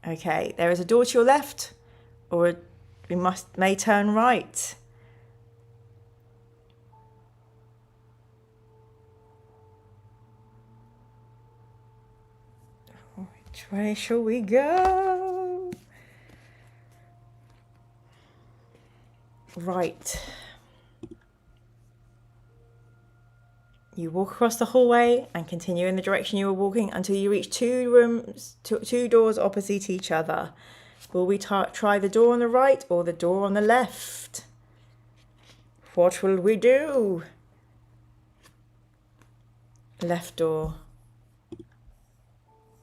Okay, there is a door to your left, or we may turn right. Which way shall we go? Right. You walk across the hallway and continue in the direction you were walking until you reach 2 doors opposite each other. Will we try the door on the right or the door on the left? What will we do? Left door.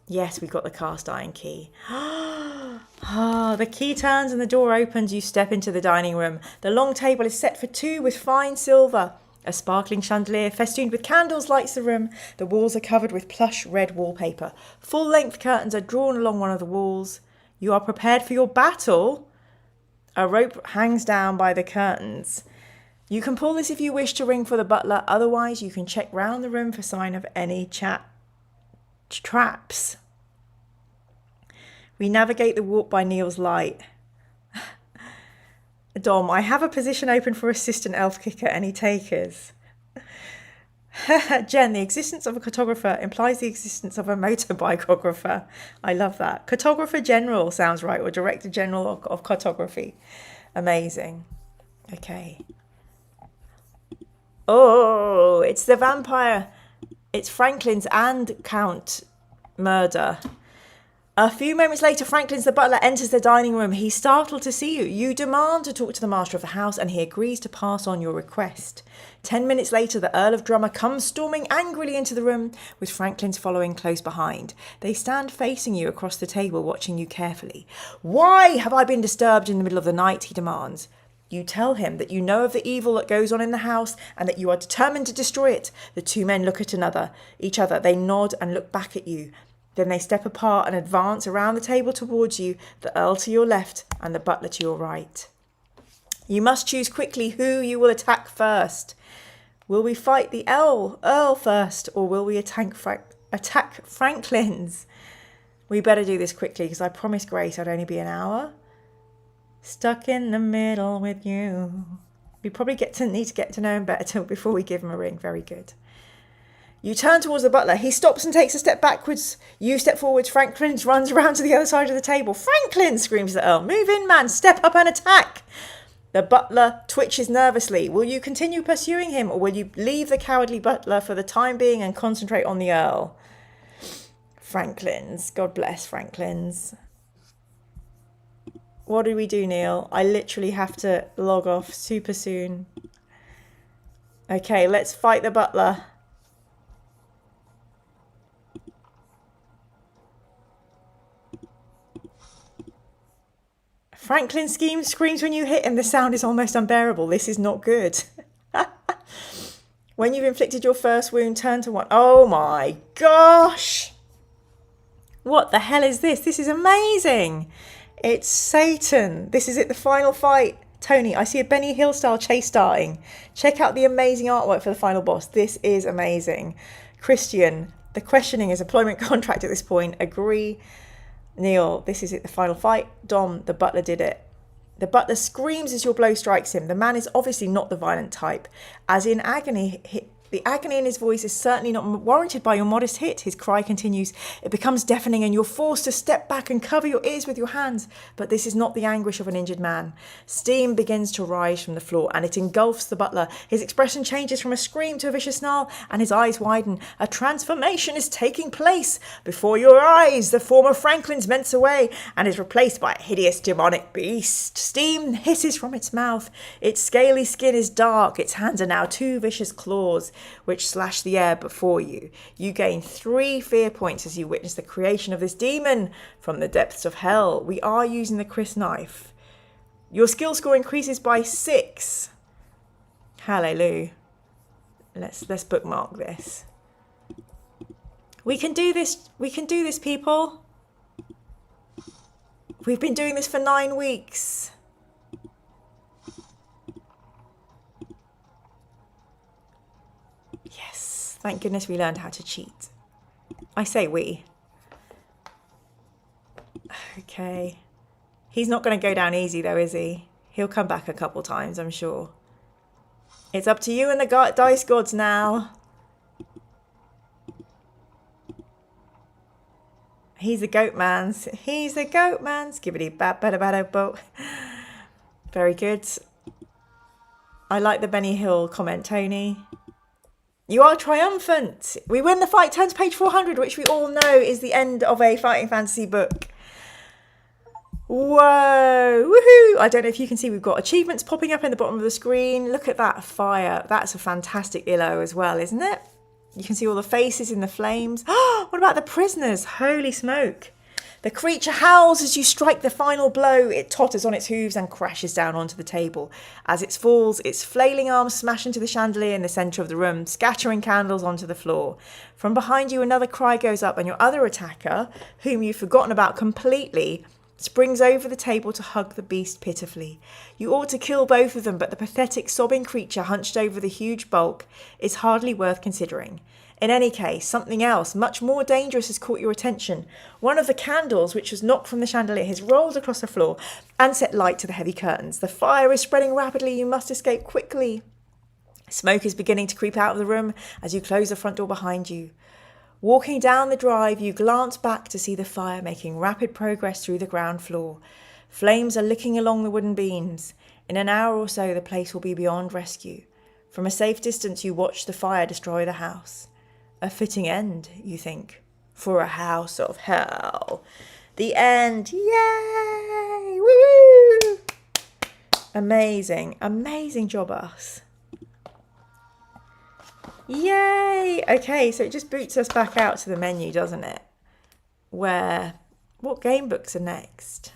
Yes, we've got the cast iron key. Ah, the key turns and the door opens. You step into the dining room. The long table is set for two with fine silver. A sparkling chandelier festooned with candles lights the room. The walls are covered with plush red wallpaper. Full-length curtains are drawn along one of the walls. You are prepared for your battle. A rope hangs down by the curtains. You can pull this if you wish to ring for the butler. Otherwise, you can check round the room for sign of any traps. We navigate the walk by Neil's light. Dom, I have a position open for assistant elf kicker. Any takers? Jen, the existence of a cartographer implies the existence of a motorbikeographer. I love that. Cartographer General sounds right, or Director General of Cartography. Amazing. Okay. Oh, it's the vampire. It's Franklin's and Count murder. A few moments later, Franklin's the butler enters the dining room. He's startled to see you. You demand to talk to the master of the house and he agrees to pass on your request. 10 minutes later, the Earl of Drummer comes storming angrily into the room with Franklin's following close behind. They stand facing you across the table, watching you carefully. Why have I been disturbed in the middle of the night? He demands. You tell him that you know of the evil that goes on in the house and that you are determined to destroy it. The two men look at each other. They nod and look back at you. Then they step apart and advance around the table towards you, the Earl to your left and the butler to your right. You must choose quickly who you will attack first. Will we fight the Earl first, or will we attack Franklin's? We better do this quickly because I promised Grace I'd only be an hour. Stuck in the middle with you. We probably need to get to know him better before we give him a ring. Very good. You turn towards the butler. He stops and takes a step backwards. You step forwards. Franklin runs around to the other side of the table. Franklin, screams the Earl. Move in, man. Step up and attack. The butler twitches nervously. Will you continue pursuing him, or will you leave the cowardly butler for the time being and concentrate on the Earl? Franklin's. God bless Franklin's. What do we do, Neil? I literally have to log off super soon. Okay, let's fight the butler. Franklin screams when you hit him. The sound is almost unbearable. This is not good. When you've inflicted your first wound, turn to one. Oh my gosh! What the hell is this? This is amazing. It's Satan. This is it, the final fight. Tony, I see a Benny Hill style chase starting. Check out the amazing artwork for the final boss. This is amazing. Christian, the questioning is employment contract at this point. Agree. Neil, this is it, the final fight. Dom, the butler did it. The butler screams as your blow strikes him. The man is obviously not the violent type. As in agony, the agony in his voice is certainly not warranted by your modest hit. His cry continues. It becomes deafening and you're forced to step back and cover your ears with your hands. But this is not the anguish of an injured man. Steam begins to rise from the floor and it engulfs the butler. His expression changes from a scream to a vicious snarl and his eyes widen. A transformation is taking place. Before your eyes, the form of Franklin's melts away and is replaced by a hideous demonic beast. Steam hisses from its mouth. Its scaly skin is dark. Its hands are now two vicious claws which slash the air before you. You gain 3 fear points as you witness the creation of this demon from the depths of hell. We are using the Chris knife. Your skill score increases by 6. Hallelujah. Let's bookmark this. We can do this. We can do this, people. We've been doing this for 9 weeks. Yes, thank goodness we learned how to cheat. I say we. Okay. He's not going to go down easy though, is he? He'll come back a couple times, I'm sure. It's up to you and the dice gods now. He's the goat man. He's the goat man. Skibbity bat bada bada bo. Very good. I like the Benny Hill comment, Tony. You are triumphant. We win the fight. Turn to page 400, which we all know is the end of a fighting fantasy book. Whoa. Woohoo. I don't know if you can see, we've got achievements popping up in the bottom of the screen. Look at that fire. That's a fantastic illo as well, isn't it? You can see all the faces in the flames. What about the prisoners? Holy smoke. The creature howls as you strike the final blow. It totters on its hooves and crashes down onto the table. As it falls, its flailing arms smash into the chandelier in the centre of the room, scattering candles onto the floor. From behind you, another cry goes up, and your other attacker, whom you've forgotten about completely, springs over the table to hug the beast pitifully. You ought to kill both of them, but the pathetic, sobbing creature hunched over the huge bulk is hardly worth considering. In any case, something else, much more dangerous, has caught your attention. One of the candles, which was knocked from the chandelier, has rolled across the floor and set light to the heavy curtains. The fire is spreading rapidly. You must escape quickly. Smoke is beginning to creep out of the room as you close the front door behind you. Walking down the drive, you glance back to see the fire making rapid progress through the ground floor. Flames are licking along the wooden beams. In an hour or so, the place will be beyond rescue. From a safe distance, you watch the fire destroy the house. A fitting end, you think, for a house of hell. The end. Yay! Woo! Amazing. Amazing job, us. Yay! Okay, so it just boots us back out to the menu, doesn't it? What game books are next?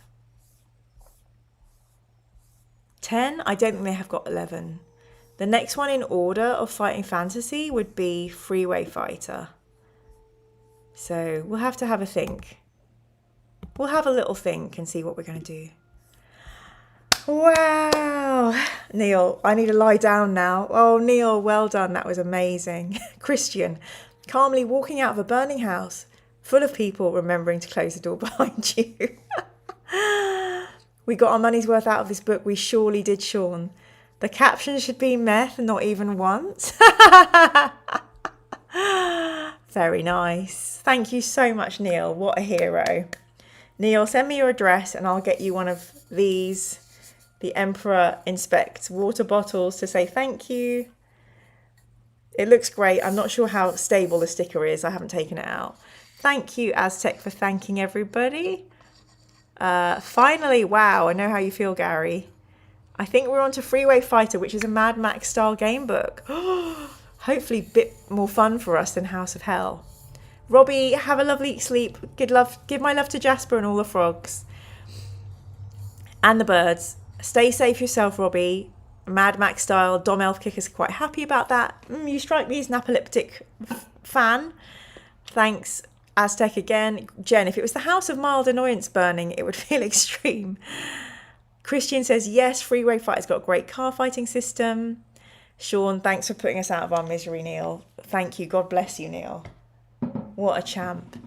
10? I don't think they have got 11. The next one in order of fighting fantasy would be Freeway Fighter. So we'll have to have a think. We'll have a little think and see what we're going to do. Wow. Neil, I need to lie down now. Oh, Neil, well done. That was amazing. Christian, calmly walking out of a burning house full of people, remembering to close the door behind you. We got our money's worth out of this book. We surely did, Sean. The caption should be meth, not even once. Very nice. Thank you so much, Neil. What a hero. Neil, send me your address and I'll get you one of these, the Emperor Inspects water bottles, to say thank you. It looks great. I'm not sure how stable the sticker is. I haven't taken it out. Thank you, Aztec, for thanking everybody. Finally, wow, I know how you feel, Gary. I think we're on to Freeway Fighter, which is a Mad Max style game book. Hopefully a bit more fun for us than House of Hell. Robbie, have a lovely sleep. Good love. Give my love to Jasper and all the frogs. And the birds. Stay safe yourself, Robbie. Mad Max style. Dom Elf Kicker's quite happy about that. You strike me as an apocalyptic fan. Thanks, Aztec again. Jen, if it was the House of Mild Annoyance burning, it would feel extreme. Christian says, yes, Freeway Fighter's got a great car fighting system. Sean, thanks for putting us out of our misery, Neil. Thank you. God bless you, Neil. What a champ.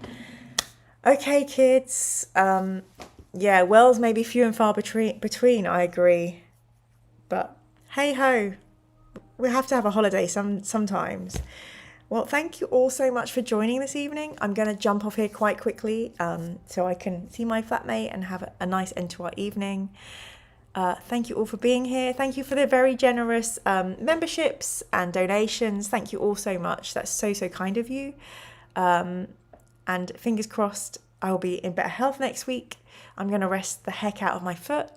Okay, kids. Yeah, wells may be few and far between, I agree. But hey ho, we have to have a holiday sometimes. Well, thank you all so much for joining this evening. I'm going to jump off here quite quickly so I can see my flatmate and have a nice end to our evening. Thank you all for being here. Thank you for the very generous memberships and donations. Thank you all so much. That's so kind of you. And fingers crossed I will be in better health next week. I'm going to rest the heck out of my foot.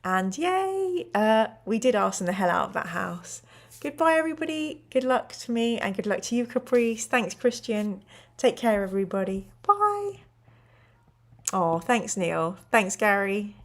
And yay, we did arson the hell out of that house. Goodbye, everybody. Good luck to me and good luck to you, Caprice. Thanks, Christian. Take care, everybody. Bye. Oh, thanks, Neil. Thanks, Gary.